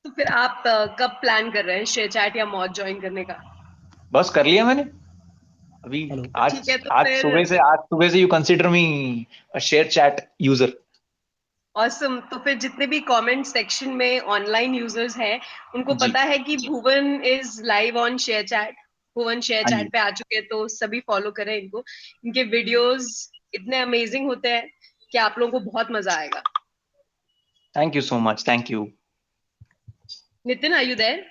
तो फिर आप कब प्लान कर रहे हैं शेयर चैट या मौज ज्वाइन करने का? बस कर लिया मैंने अभी। हेलो। तो ठीक आज है, तो आज फिर सुबह से, आज सुबह से you consider me a ShareChat user. Awesome. तो फिर जितने भी कमेंट सेक्शन में ऑनलाइन यूजर्स हैं, उनको जी। पता है कि Bhuvan is live on ShareChat. Bhuvan share हाँ जी। चैट पे आ चुके हैं, तो सभी फॉलो करें इनको। इनके वीडियोस इतने अमेजिंग होते हैं कि आप लोगों को बहुत मजा आएगा। Thank you so much, thank you. Nitin, are you there?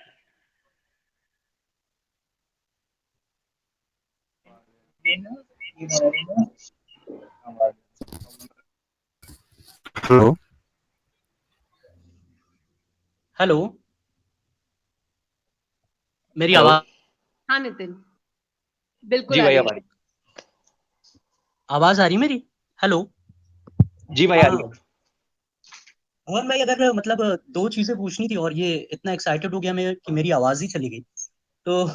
Hello. Hello. मेरी हेलो। आवाज हाँ नितिन, बिल्कुल जी आ भाई, रही अब है। आ रही। आवाज आ रही मेरी? हेलो। जी भाई, आ रही हाँ। और भाई, अगर मतलब दो चीजें पूछनी थी, और ये इतना एक्साइटेड हो गया मैं कि मेरी आवाज ही चली गई। तो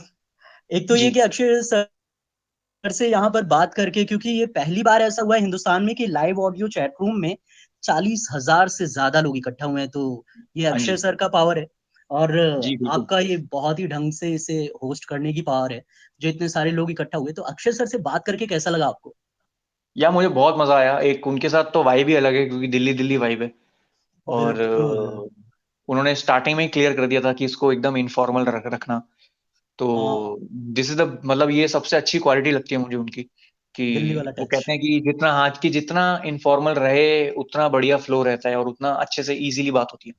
एक तो है। ये जी। कि अक्षय सर से यहाँ पर बात करके, क्योंकि ये पहली बार ऐसा हुआ है हिंदुस्तान में कि लाइव ऑडियो चैट रूम में 40,000 से ज्यादा लोग इकट्ठा हुए हैं, तो ये हाँ अक्षय जी। सर का पावर है। और जी बिल्कुल। आपका ये बहुत ही ढंग से इसे होस्ट करने की पावर है, जो इतने सारे लोग इकट्ठा हुए। तो अक्षय सर से बात करके कैसा लगा आपको? या मुझे बहुत मजा आया। एक उनके साथ तो वाइब ही अलग है, क्योंकि दिल्ली दिल्ली वाइब है। और बिल्कुल। उन्होंने स्टार्टिंग में ही क्लियर कर दिया था कि इसको एकदम इनफॉर्मल रखना। तो हाँ, दिस इज द मतलब ये सबसे अच्छी क्वालिटी लगती है मुझे उनकी, दिल्ली वाला कि वो टच। कहते हैं कि जितना हाथ की जितना इनफॉर्मल रहे उतना बढ़िया फ्लो रहता है और उतना अच्छे से इजीली बात होती है।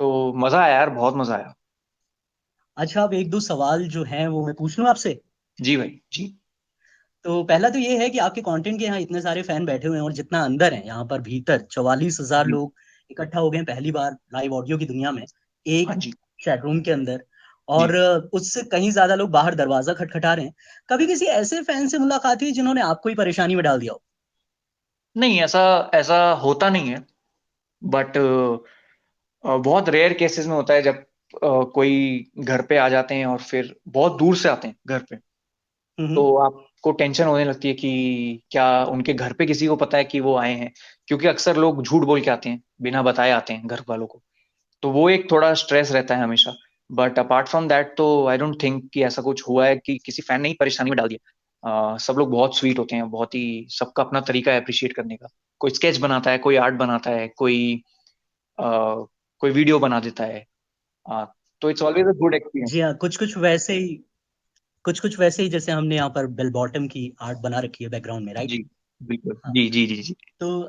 तो मजा आया यार, बहुत मजा आया। अच्छा, अब एक दो सवाल जो हैं वो मैं पूछ लूं आपसे। जी भाई जी। तो पहला तो ये है कि आपके कंटेंट के यहाँ इतने सारे फैन बैठे हुए हैं, और जितना अंदर है यहाँ पर भीतर 44,000 जी। लोग इकट्ठा हो गए हैं पहली बार लाइव ऑडियो की दुनिया में, हाँ एक जी। चैट रूम के अंदर। जी। और उससे कहीं ज्यादा लोग बाहर दरवाजा खटखटा रहे हैं। कभी किसी ऐसे फैन से मुलाकात हुई जिन्होंने आपको ही परेशानी में डाल दिया हो? नहीं, ऐसा ऐसा होता नहीं है। बट बहुत रेयर केसेस में होता है, जब कोई घर पे आ जाते हैं और फिर बहुत दूर से आते हैं घर पे, हम्म। तो आपको टेंशन होने लगती है कि क्या उनके घर पे किसी को पता है कि वो आए हैं। क्योंकि अक्सर लोग झूठ बोल के आते हैं, बिना बताए आते हैं घर वालों को। तो वो एक थोड़ा स्ट्रेस रहता है हमेशा। बट अपार्ट फ्रॉम दैट तो आई डोंट थिंक कि ऐसा कुछ हुआ है कि किसी फैन ने ही परेशानी में डाल दिया। सब लोग बहुत स्वीट होते हैं, बहुत ही सबका अपना तरीका है अप्रिशिएट करने का। कोई स्केच बनाता है, कोई आर्ट बनाता है, कोई वीडियो बना देता है। अ, तो it's always a good experience. जी हाँ, कुछ कुछ वैसे ही, कुछ कुछ वैसे ही जैसे हमने यहाँ पर बेल बॉटम की आर्ट बना रखी है बैकग्राउंड में, राइट? जी बिल्कुल। हाँ। जी जी जी जी। तो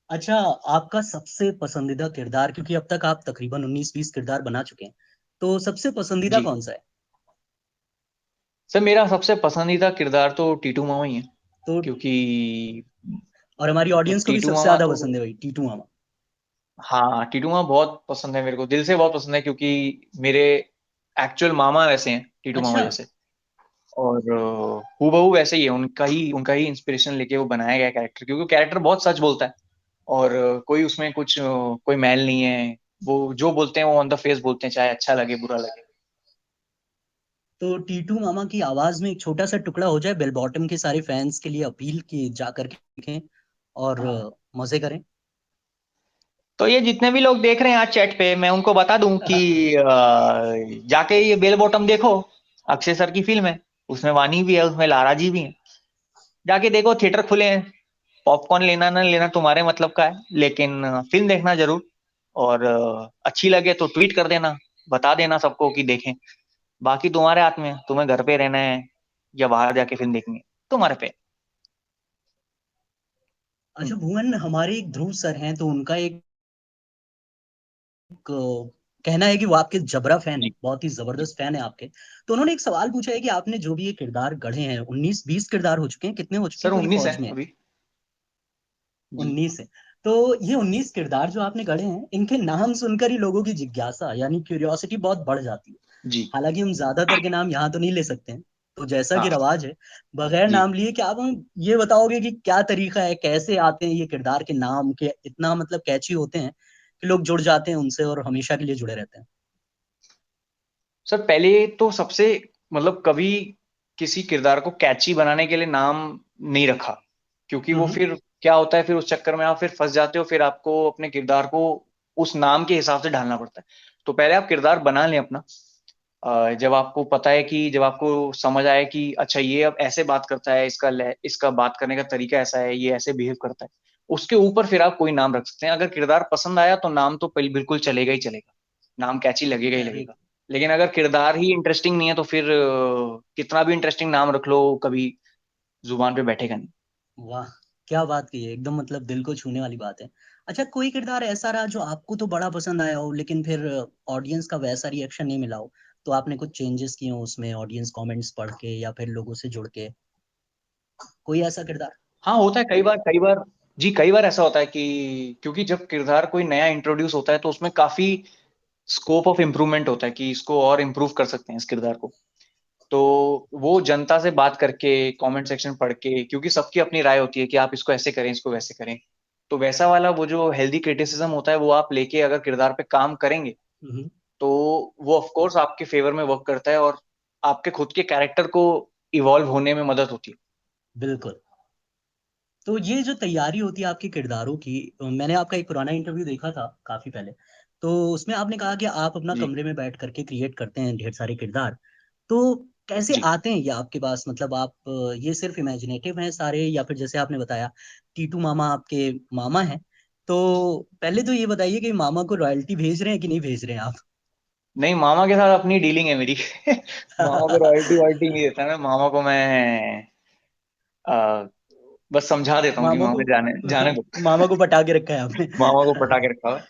अच्छा, आपका सबसे पसंदीदा किरदार, क्योंकि अब तक आप तकरीबन 19-20 किरदार बना चुके हैं, तो सबसे पसंदीदा जी कौन सा है? सर, मेरा सबसे पसंदीदा किरदार तो टीटू मामा ही है। तो क्योंकि और हमारी ऑडियंस को भी टीटू सबसे मामा ज्यादा तो, पसंद है भाई टीटू मामा। हाँ टीटू मामा बहुत पसंद है मेरे को, दिल से बहुत पसंद है। क्योंकि मेरे एक्चुअल मामा वैसे हैं, टीटू मामा अच्छा, जैसे। और हूबहू वैसे ही है, उनका ही इंस्पिरेशन लेके वो बनाया गया कैरेक्टर, क्योंकि कैरेक्टर बहुत सच बोलता है। और कोई उसमें कुछ कोई मैल नहीं है। वो जो बोलते हैं वो ऑन द फेस बोलते हैं, चाहे अच्छा लगे बुरा लगे। तो टीटू मामा की आवाज में एक छोटा सा टुकड़ा हो जाए बेल बॉटम के सारे फैंस के लिए, अपील की जा करके देखें और हाँ। मजे करें। तो ये जितने भी लोग देख रहे हैं आज चैट पे, मैं उनको बता दूं कि जाके ये बेल बॉटम देखो। अक्षय सर की फिल्म है, उसमें वानी भी है, उसमें लारा जी भी हैं। जाके देखो, थिएटर खुले हैं। पॉपकॉर्न लेना ना लेना तुम्हारे मतलब का है, लेकिन फिल्म देखना जरूर। और अच्छी लगे तो ट्वीट कर देना, बता देना सबको कि देखें। बाकी तुम्हारे हाथ में है, तुम्हें घर पे रहना है या बाहर जाके फिल्म देखनी है, तुम्हारे पे। अच्छा भुवन, हमारे एक ध्रुव सर हैं, तो उनका एक कहना है कि वो आपके जबरा फैन है, जी बहुत ही जी। जबरदस्त फैन है आपके। तो उन्होंने एक सवाल पूछा है कि आपने जो भी ये किरदार गढ़े हैं, 19-20 किरदार हो चुके हैं, कितने हो चुके सर हैं पूरी 19 है फौज में? अभी। जी 19 है। तो ये 19 किरदार जो आपने गढ़े हैं, इनके नाम सुनकर ही लोगों की जिज्ञासा यानी क्यूरियोसिटी बहुत बढ़ जाती है। जी। हालांकि हम ज्यादातर के नाम यहाँ तो नहीं ले सकते हैं, तो जैसा कि हाँ। रवाज है, बगैर जी नाम लिए क्या आप हम ये बताओगे कि क्या तरीका है, कैसे आते हैं ये किरदार के नाम के इतना मतलब कैची होते हैं कि लोग जुड़ जाते हैं उनसे और हमेशा के लिए जुड़े रहते हैं? सर, पहले तो सबसे मतलब कभी किसी किरदार को कैची बनाने के लिए नाम नहीं रखा। क्योंकि वो हम्म। फिर क्या होता है, फिर उस चक्कर में आप फिर फंस जाते हो, फिर आपको अपने किरदार को उस नाम के हिसाब से ढालना पड़ता है। तो पहले आप किरदार बना लें अपना। जब आपको पता है कि जब आपको समझ आए कि अच्छा ये अब ऐसे बात करता है, इसका बात करने का तरीका ऐसा है, ये ऐसे बिहेव करता है, उसके ऊपर फिर आप कोई नाम रख सकते हैं। अगर किरदार पसंद आया तो नाम तो बिल्कुल चलेगा ही चलेगा, नाम कैची लगेगा ही अरे लगेगा। लेकिन अगर किरदार ही इंटरेस्टिंग नहीं है तो फिर कितना भी इंटरेस्टिंग नाम रख लो, कभी जुबान पे बैठेगा नहीं। वाह, क्या बात की है, एकदम मतलब दिल को छूने वाली बात है। अच्छा, कोई किरदार ऐसा रहा जो आपको तो बड़ा पसंद आया हो, लेकिन फिर ऑडियंस का वैसा रिएक्शन नहीं मिला हो, तो आपने कुछ चेंजेस किए हो उसमें ऑडियंस कमेंट्स पढ़ के या फिर लोगों से जुड़ के? कोई ऐसा किरदार? हाँ होता है कई बार, कई बार। जी कई बार ऐसा होता है कि क्योंकि जब किरदार कोई नया इंट्रोड्यूस होता है तो उसमें काफी स्कोप ऑफ इम्प्रूवमेंट होता है कि इसको और इम्प्रूव कर सकते हैं इस किरदार को। तो वो जनता से बात करके, कमेंट सेक्शन पढ़ के, क्योंकि सबकी अपनी राय होती है कि आप इसको ऐसे करें, इसको वैसे करें। तो वैसा वाला वो जो हेल्दी क्रिटिसिज्म होता है वो आप लेके अगर किरदार पे काम करेंगे, हम्म। तो वो ऑफ कोर्स आपके फेवर में वर्क करता है और आपके खुद के कैरेक्टर को इवॉल्व होने में मदद होती है। बिल्कुल। तो ये जो तैयारी होती है आपके किरदारों की, मैंने आपका एक पुराना इंटरव्यू देखा था काफी पहले, तो उसमें आपने कहा कि आप अपना जी कमरे में बैठ करके क्रिएट करते हैं ढेर सारे किरदार। तो कैसे जी। आते हैं ये आपके पास, मतलब आप ये सिर्फ इमेजिनेटिव हैं सारे, या फिर जैसे आपने बताया टीटू मामा आपके मामा हैं, तो पहले तो ये बताइए कि मामा को रॉयल्टी भेज रहे हैं कि नहीं भेज रहे हैं आप? नहीं, मामा के साथ अपनी डीलिंग है मेरी। मामा को रॉयल्टी वॉयल्टी नहीं देता मैं, मामा को मैं आ, बस समझा देता हूँ कि मामा को मामा जाने जाने दो। मामा को पटा के रखा है आपने। मामा को पटा के रखा हुआ है।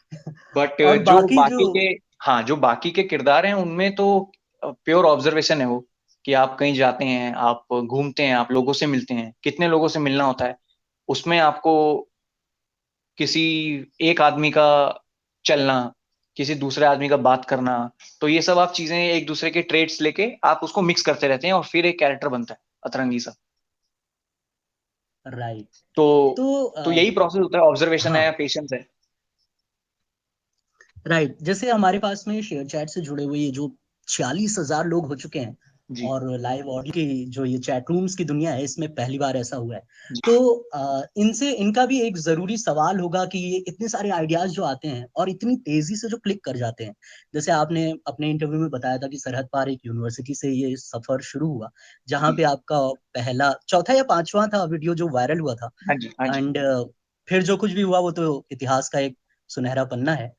बट और जो बाकी जो, बाकी के, हाँ, जो बाकी के किरदार हैं उनमें तो प्योर ऑब्जर्वेशन है वो, कि आप कहीं जाते हैं, आप घूमते हैं, आप लोगों से मिलते हैं, कितने लोगों से मिलना होता है, उसमें आपको किसी एक आदमी का चलना, किसी दूसरे आदमी का बात करना, तो ये सब आप चीजें एक दूसरे के ट्रेड्स लेके आप उसको मिक्स करते रहते हैं और फिर एक कैरेक्टर बनता है अतरंगी सा। राइट। तो तो तो यही प्रोसेस होता है, ऑब्जर्वेशन हाँ, है, पेशेंस है। राइट। जैसे हमारे पास में शेयर चैट से जुड़े हुए ये जो 46,000 लोग हो चुके हैं, जी और लाइव ऑडियो की जो ये चैट रूम्स की दुनिया है, इसमें पहली बार ऐसा हुआ है। जी तो इनसे इनका भी एक जरूरी सवाल होगा कि ये इतने सारे आइडियाज जो आते हैं और इतनी तेजी से जो क्लिक कर जाते हैं, जैसे आपने अपने इंटरव्यू में बताया था कि सरहद पार एक यूनिवर्सिटी से ये सफर शुरू हुआ, जहाँ जी। पे आपका पहला चौथा या पांचवा था वीडियो जो वायरल हुआ था। हाँ जी हाँ जी। एंड फिर जो कुछ भी हुआ वो तो इतिहास का एक सुनहरा पन्ना है।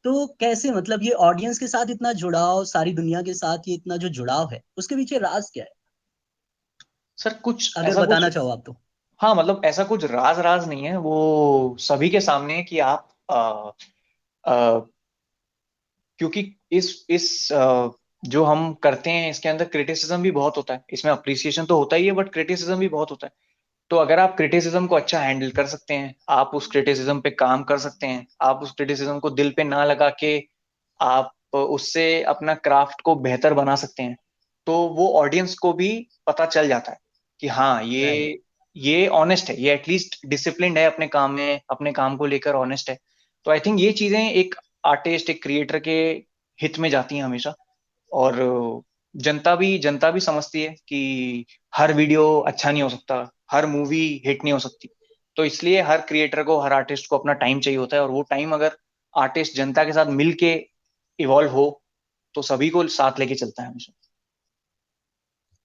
तो कैसे, मतलब ये ऑडियंस के साथ इतना जुड़ाव, सारी दुनिया के साथ ये इतना जो जुड़ाव है, उसके पीछे राज क्या है, सर कुछ अगर ऐसा कुछ, बताना चाहो आप तो? हाँ मतलब ऐसा कुछ राज राज नहीं है, वो सभी के सामने है कि आप क्योंकि जो हम करते हैं इसके अंदर क्रिटिसिज्म भी बहुत होता है, इसमें अप्रिसिएशन तो होता ही है बट क्रिटिसिज्म भी बहुत होता है। तो अगर आप क्रिटिसिज्म को अच्छा हैंडल कर सकते हैं, आप उस क्रिटिसिज्म पे काम कर सकते हैं, आप उस क्रिटिसिज्म को दिल पे ना लगा के आप उससे अपना क्राफ्ट को बेहतर बना सकते हैं, तो वो ऑडियंस को भी पता चल जाता है कि हाँ, राइट। ये ऑनेस्ट है, ये एटलीस्ट डिसिप्लिन्ड है अपने काम में, अपने काम को लेकर ऑनेस्ट है। तो आई थिंक ये चीजें एक आर्टिस्ट, एक क्रिएटर के हित में जाती हैं हमेशा। और जनता भी समझती है कि हर वीडियो अच्छा नहीं हो सकता, हर मूवी हिट नहीं हो सकती। तो इसलिए हर क्रिएटर को, हर आर्टिस्ट को अपना टाइम चाहिए होता है, और वो टाइम अगर आर्टिस्ट जनता के साथ मिलके इवॉल्व हो तो सभी को साथ लेके चलता है हमेशा।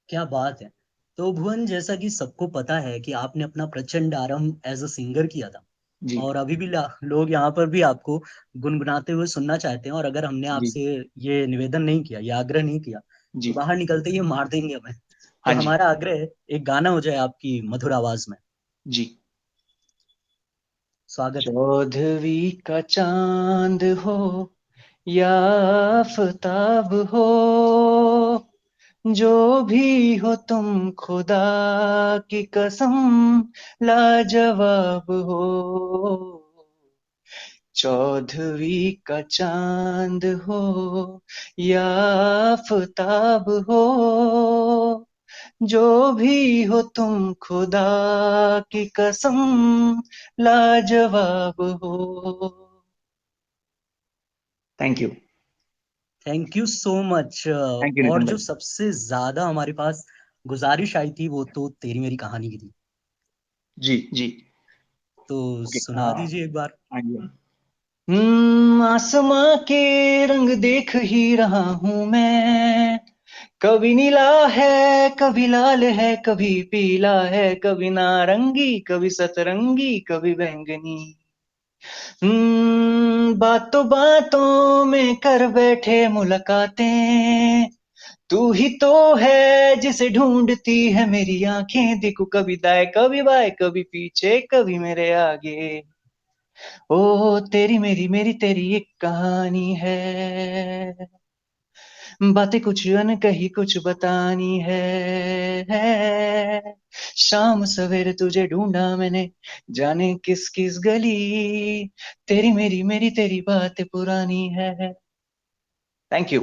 क्या बात है। तो भुवन, जैसा कि सबको पता है कि आपने अपना प्रचंड आरंभ एज अ सिंगर किया था, जी और अभी भी लोग यहाँ पर भी आपको गुनगुनाते हुए सुनना चाहते हैं, और अगर हमने जी आपसे ये निवेदन नहीं किया, ये आग्रह नहीं किया, तो जी। बाहर निकलते ही ये मार देंगे हमें। तो हाँ जी। हमारा आग्रह है, एक गाना हो जाए आपकी मधुर आवाज में। जी। स्वागत है। चौदहवीं का चांद हो या आफताब हो, जो भी हो तुम खुदा की कसम लाजवाब हो। चौदहवीं का चांद हो या आफताब हो, जो भी हो तुम खुदा की कसम लाजवाब हो। Thank you. Thank you so much. Thank you और नितिन जो भाई। सबसे ज्यादा हमारे पास गुजारिश आई थी वो तो तेरी मेरी कहानी की थी। जी जी। तो ओके। सुना हाँ दीजिए एक बार। हाँ जी। आसमां के रंग देख ही रहा हूं मैं, कभी नीला है, कभी लाल है, कभी पीला है, कभी नारंगी, कभी सतरंगी, कभी बैंगनी। बातों बातों में कर बैठे मुलाकातें, तू ही तो है जिसे ढूंढती है मेरी आंखें, देखो कभी दाएं कभी बाएं, कभी पीछे कभी मेरे आगे। ओ तेरी मेरी मेरी तेरी एक कहानी है, बातें कुछ अनकही कुछ बतानी है। शाम सवेरे तुझे ढूंढा मैंने, जाने किस किस गली, तेरी मेरी तेरी बातें पुरानी है। Thank you.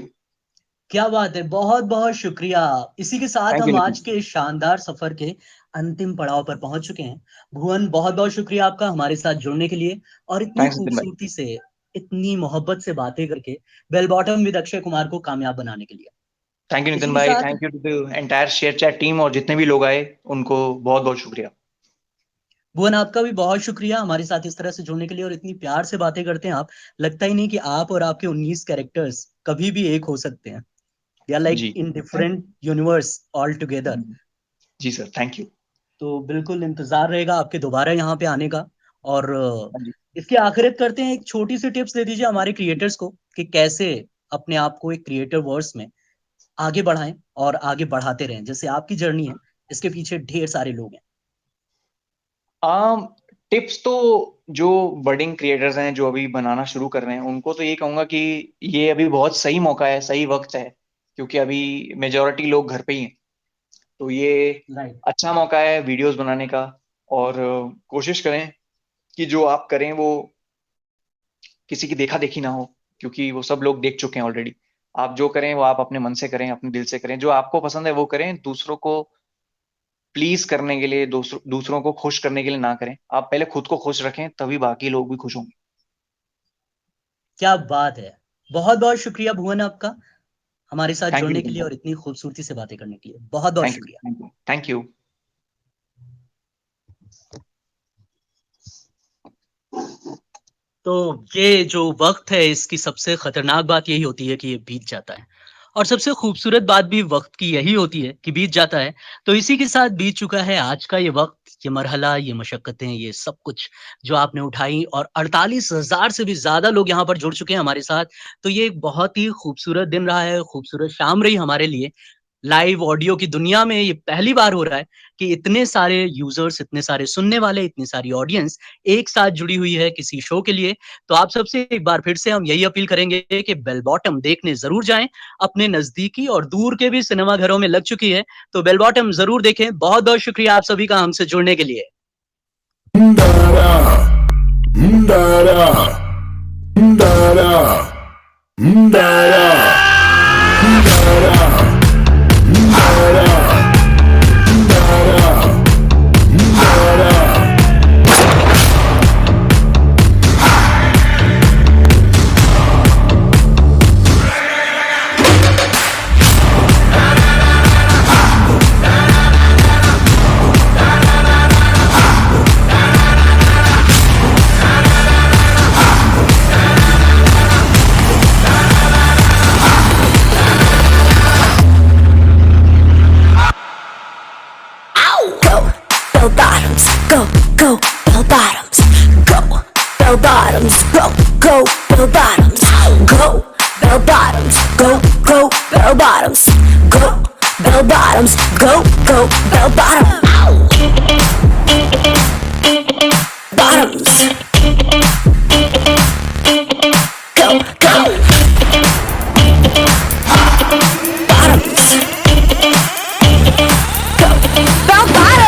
क्या बात है, बहुत बहुत शुक्रिया। इसी के साथ थैंक यू हम नितिन। आज के इस शानदार सफर के अंतिम पड़ाव पर पहुंच चुके हैं। भुवन, बहुत बहुत शुक्रिया आपका हमारे साथ जुड़ने के लिए, और इतनी थैंक्स नितिन भाई। खूबसूरती से, इतनी मोहब्बत से बातें करके Bell Bottom with Akshay Kumar को कामयाब बनाने के लिए। थैंक यू इसी नितिन के भाई, साथ thank you to the entire ShareChat team, और जितने भी लोग आए उनको बहुत बहुत शुक्रिया। भुवन, आपका भी बहुत शुक्रिया हमारे साथ इस तरह से जुड़ने के लिए, और इतनी प्यार से बातें करते हैं आप। लगता ही नहीं कि आप और आपके 19 कैरेक्टर्स कभी भी एक हो सकते हैं। दे आर लाइक जी। In different universe all together. जी सर, थैंक यू। तो बिल्कुल इंतजार रहेगा आपके दोबारा यहाँ पे आने का। और हाँ जी। इसकी आखिरत करते हैं, एक छोटी सी टिप्स दे दीजिए हमारे क्रिएटर्स को कि कैसे अपने आप को एक क्रिएटर वर्स में आगे बढ़ाएं और आगे बढ़ाते रहें, जैसे आपकी जर्नी है, इसके पीछे ढेर सारे लोग हैं। टिप्स तो जो बडिंग क्रिएटर्स हैं जो अभी बनाना शुरू कर रहे हैं उनको तो ये कहूंगा कि ये अभी बहुत सही मौका है, सही वक्त है, क्योंकि अभी मेजोरिटी लोग घर पे ही हैं। तो ये राइट। अच्छा मौका है वीडियोस बनाने का। और कोशिश करें कि जो आप करें वो किसी की देखा देखी ना हो, क्योंकि वो सब लोग देख चुके हैं ऑलरेडी। आप जो करें वो आप अपने मन से करें, अपने दिल से करें, जो आपको पसंद है वो करें। दूसरों को प्लीज करने के लिए, दूसरों को खुश करने के लिए ना करें। आप पहले खुद को खुश रखें, तभी बाकी लोग भी खुश होंगे। क्या बात है। बहुत बहुत शुक्रिया भुवन आपका, हमारे साथ थैंक यू जुड़ने के नितिन लिए सर। और इतनी खूबसूरती से बातें करने के लिए बहुत बहुत थैंक यू, शुक्रिया। Thank you, thank you. तो ये जो वक्त है, इसकी सबसे खतरनाक बात यही होती है कि ये बीत जाता है, और सबसे खूबसूरत बात भी वक्त की यही होती है कि बीत जाता है। तो इसी के साथ बीत चुका है आज का ये वक्त, ये मरहला, ये मशक्कतें, ये सब कुछ जो आपने उठाई, और 48,000 से भी ज्यादा लोग यहाँ पर जुड़ चुके हैं हमारे साथ। तो ये एक बहुत ही खूबसूरत दिन रहा है, खूबसूरत शाम रही हमारे लिए। लाइव ऑडियो की दुनिया में ये पहली बार हो रहा है कि इतने सारे यूजर्स, इतने सारे सुनने वाले, इतनी सारी ऑडियंस एक साथ जुड़ी हुई है किसी शो के लिए। तो आप सबसे एक बार फिर से हम यही अपील करेंगे कि बेल बॉटम देखने जरूर जाएं। अपने नजदीकी और दूर के भी सिनेमा घरों में लग चुकी है, तो बेल बॉटम जरूर देखें। बहुत बहुत शुक्रिया आप सभी का हमसे जुड़ने के लिए। Go, bell bottoms, go, go, bell bottoms, go, bell bottoms, go, go, bell bottoms, go, bell bottoms, go, go, bell bottoms, go, bell bottoms, go, go, bell bottoms, bottoms, go, go, bottoms, go, bell bottoms.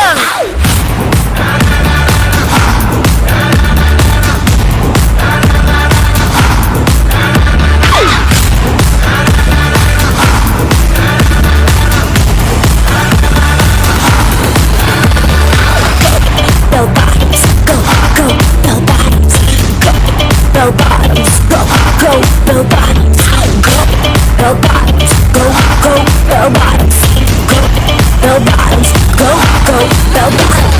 Bell bottoms, go, go, bell bottoms, go, bell bottoms, go, go, bell bottoms, go, bell bottoms, go, go, bell bottoms, go, bell bottoms, go, go, bell bottoms.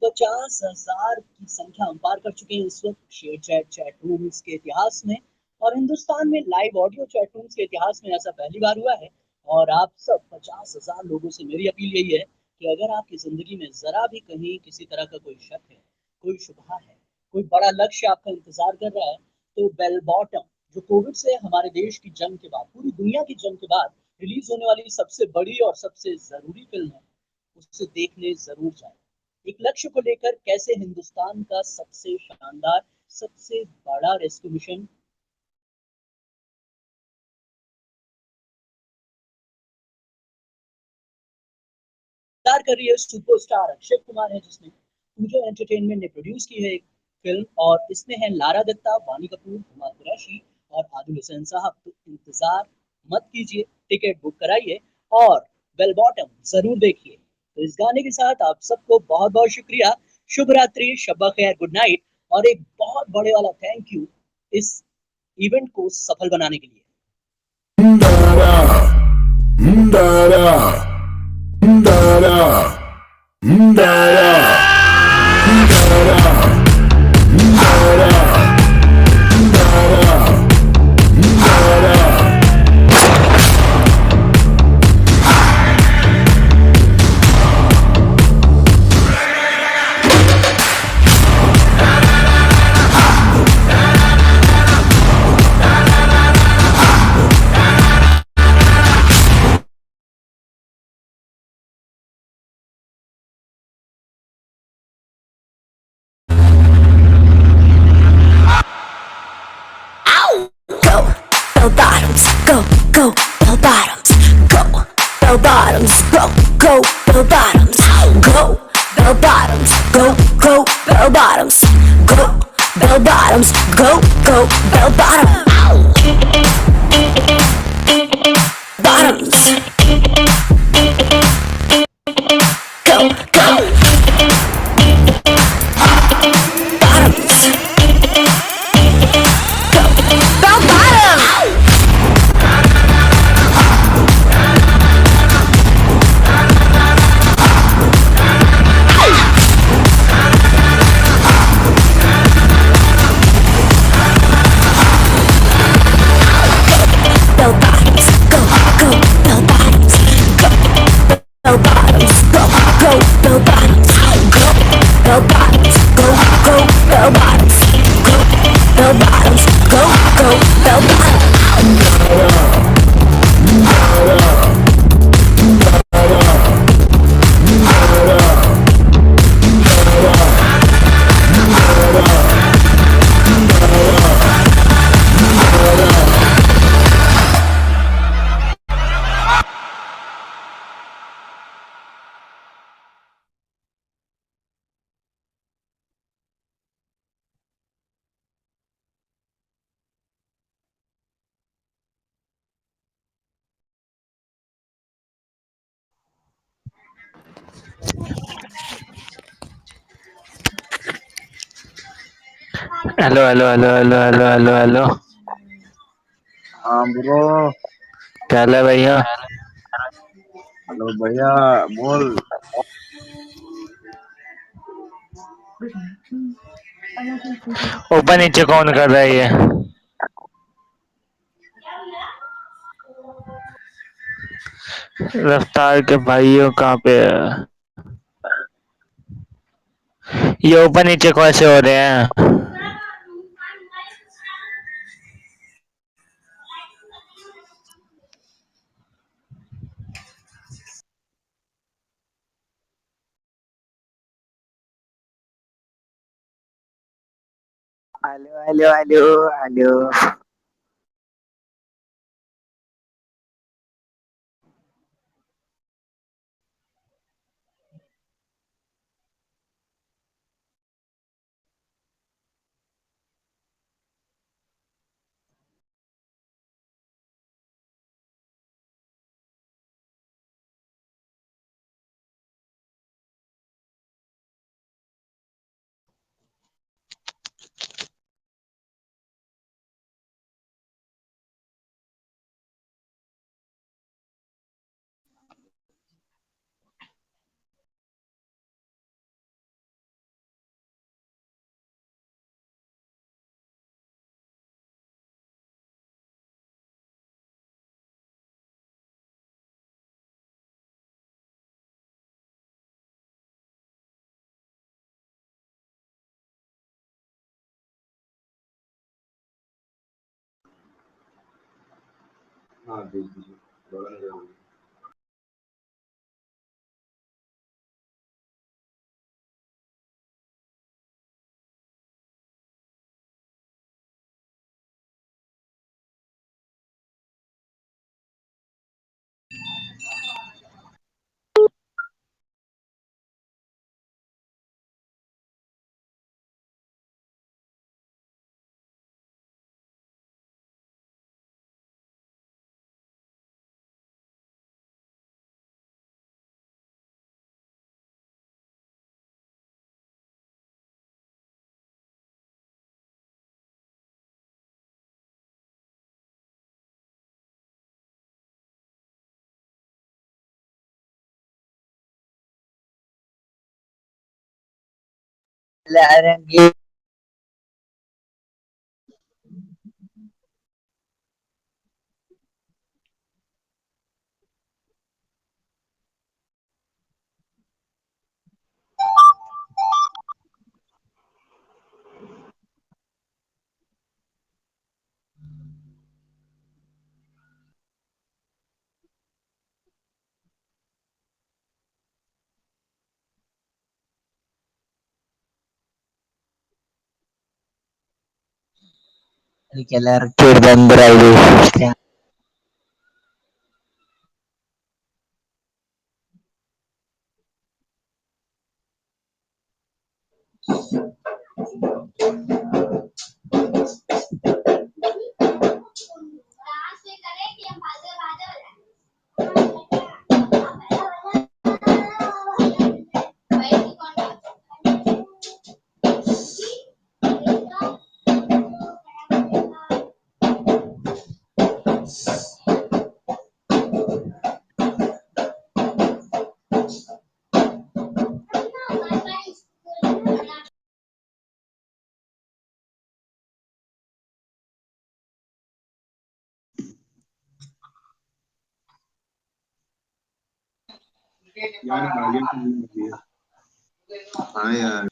तो 50,000 की संख्या हम पार कर चुके हैं इस वक्त शेयर चैट चैट रूम्स के इतिहास में, और हिंदुस्तान में लाइव ऑडियो चैट रूम्स के इतिहास में ऐसा पहली बार हुआ है। और आप सब 50,000 लोगों से मेरी अपील यही है कि अगर आपकी जिंदगी में जरा भी कहीं किसी तरह का कोई शक है, कोई शुबहा है, कोई बड़ा लक्ष्य आपका इंतजार कर रहा है, तो बेल बॉटम, जो कोविड से हमारे देश की जंग के बाद, पूरी दुनिया की जंग के बाद रिलीज होने वाली सबसे बड़ी और सबसे जरूरी फिल्म है, उसे देखने जरूर जाए। एक लक्ष्य को लेकर कैसे हिंदुस्तान का सबसे शानदार, सबसे बड़ा रेस्क्यू मिशन तैयार कर रही है सुपरस्टार अक्षय कुमार है, जिसने पूजा एंटरटेनमेंट ने प्रोड्यूस की है एक फिल्म, और इसमें है लारा दत्ता, वानी कपूर, हुमा कुरैशी और आदिल हुसैन साहब। तो इंतजार मत कीजिए, टिकट बुक कराइए और बेल बॉटम जरूर देखिए। तो इस गाने के साथ आप सबको बहुत बहुत शुक्रिया, शुभ रात्रि, शब्बा खैर, गुड नाइट, और एक बहुत बड़े वाला थैंक यू इस इवेंट को सफल बनाने के लिए। Go, bell bottoms, go, go, bell bottoms, go, bell bottoms, go, go, bell bottoms, go, bell bottoms, go, go, bell bottoms, go, bell bottoms, go, go, bell bottoms, bottoms, go, go, bottoms, bell bottoms. Bell bottoms, go, go, bell bottoms, go, bell bottoms, go, go, bell bottoms, go, bell bottoms, go, go, bell bottoms, go, bell bottoms, go, go, bell bottoms. Hello hello hello hello hello hello hello. हाँ ब्रो। क्या हाल है भैया? हेलो भैया, बोल। ऊपर नीचे कौन कर रहा है ये? रफ्तार के भाइयों कहाँ पे है? ये ऊपर नीचे कैसे हो रहे हैं? Hello hello hello hello. हाँ भेज दीजिए। लहरेंगे എല്ലാവർക്കും ഒരു ബന്ധരായി यार गालियां तो नहीं मिल रही है। हाँ यार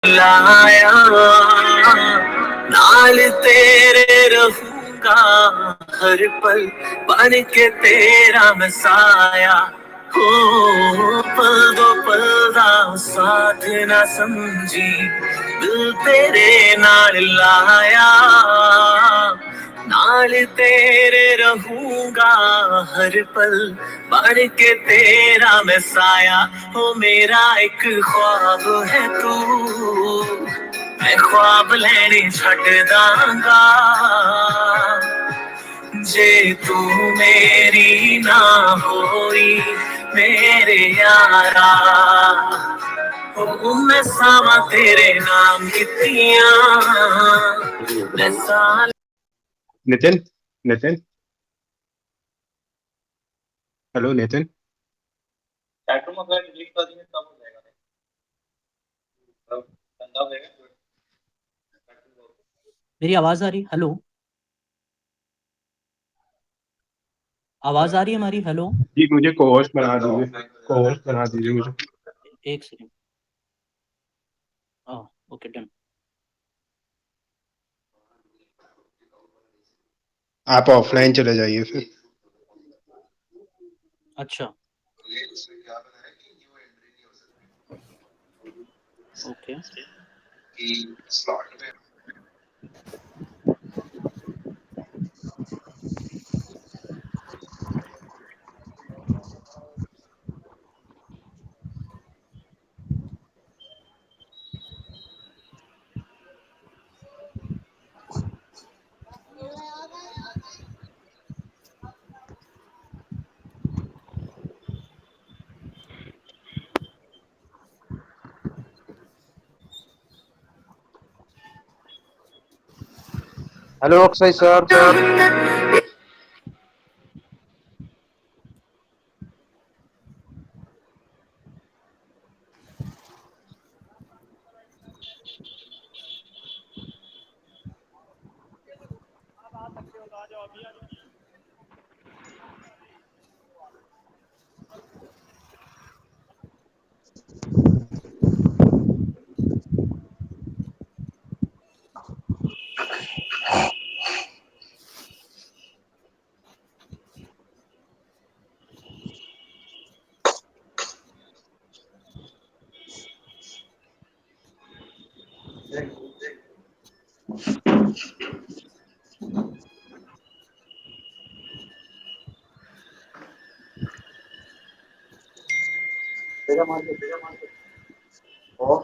लाया नाल तेरे रहूंगा हर पल बन के तेरा मैं साया हो पल दो पल दा साथ ना समझी दिल तेरे नाल लाया नाल तेरे रहूंगा हर पल बन के तेरा मैं साया हो मेरा एक ख्वाब है तू मैं ख्वाब लेने छड़ दांगा जे तू मेरी ना होई मेरे यारा ओ मैं सावा तेरे नाम कितियां मैं साल नितिन नितिन हेलो नितिन चैटरूम अगर डिलीट कर देंगे तब हो जाएगा, तब गंदा हो जाएगा। मेरी आवाज आ रही? हेलो, आवाज आ रही है हमारी? हेलो, जी मुझे को-होस्ट बना दीजिए, को-होस्ट बना दीजिए मुझे। एक सेकंड। हाँ, ओके, डन। आप ऑफलाइन चले जाइए फिर। अच्छा, ओके। Hello Akshay sir. ओ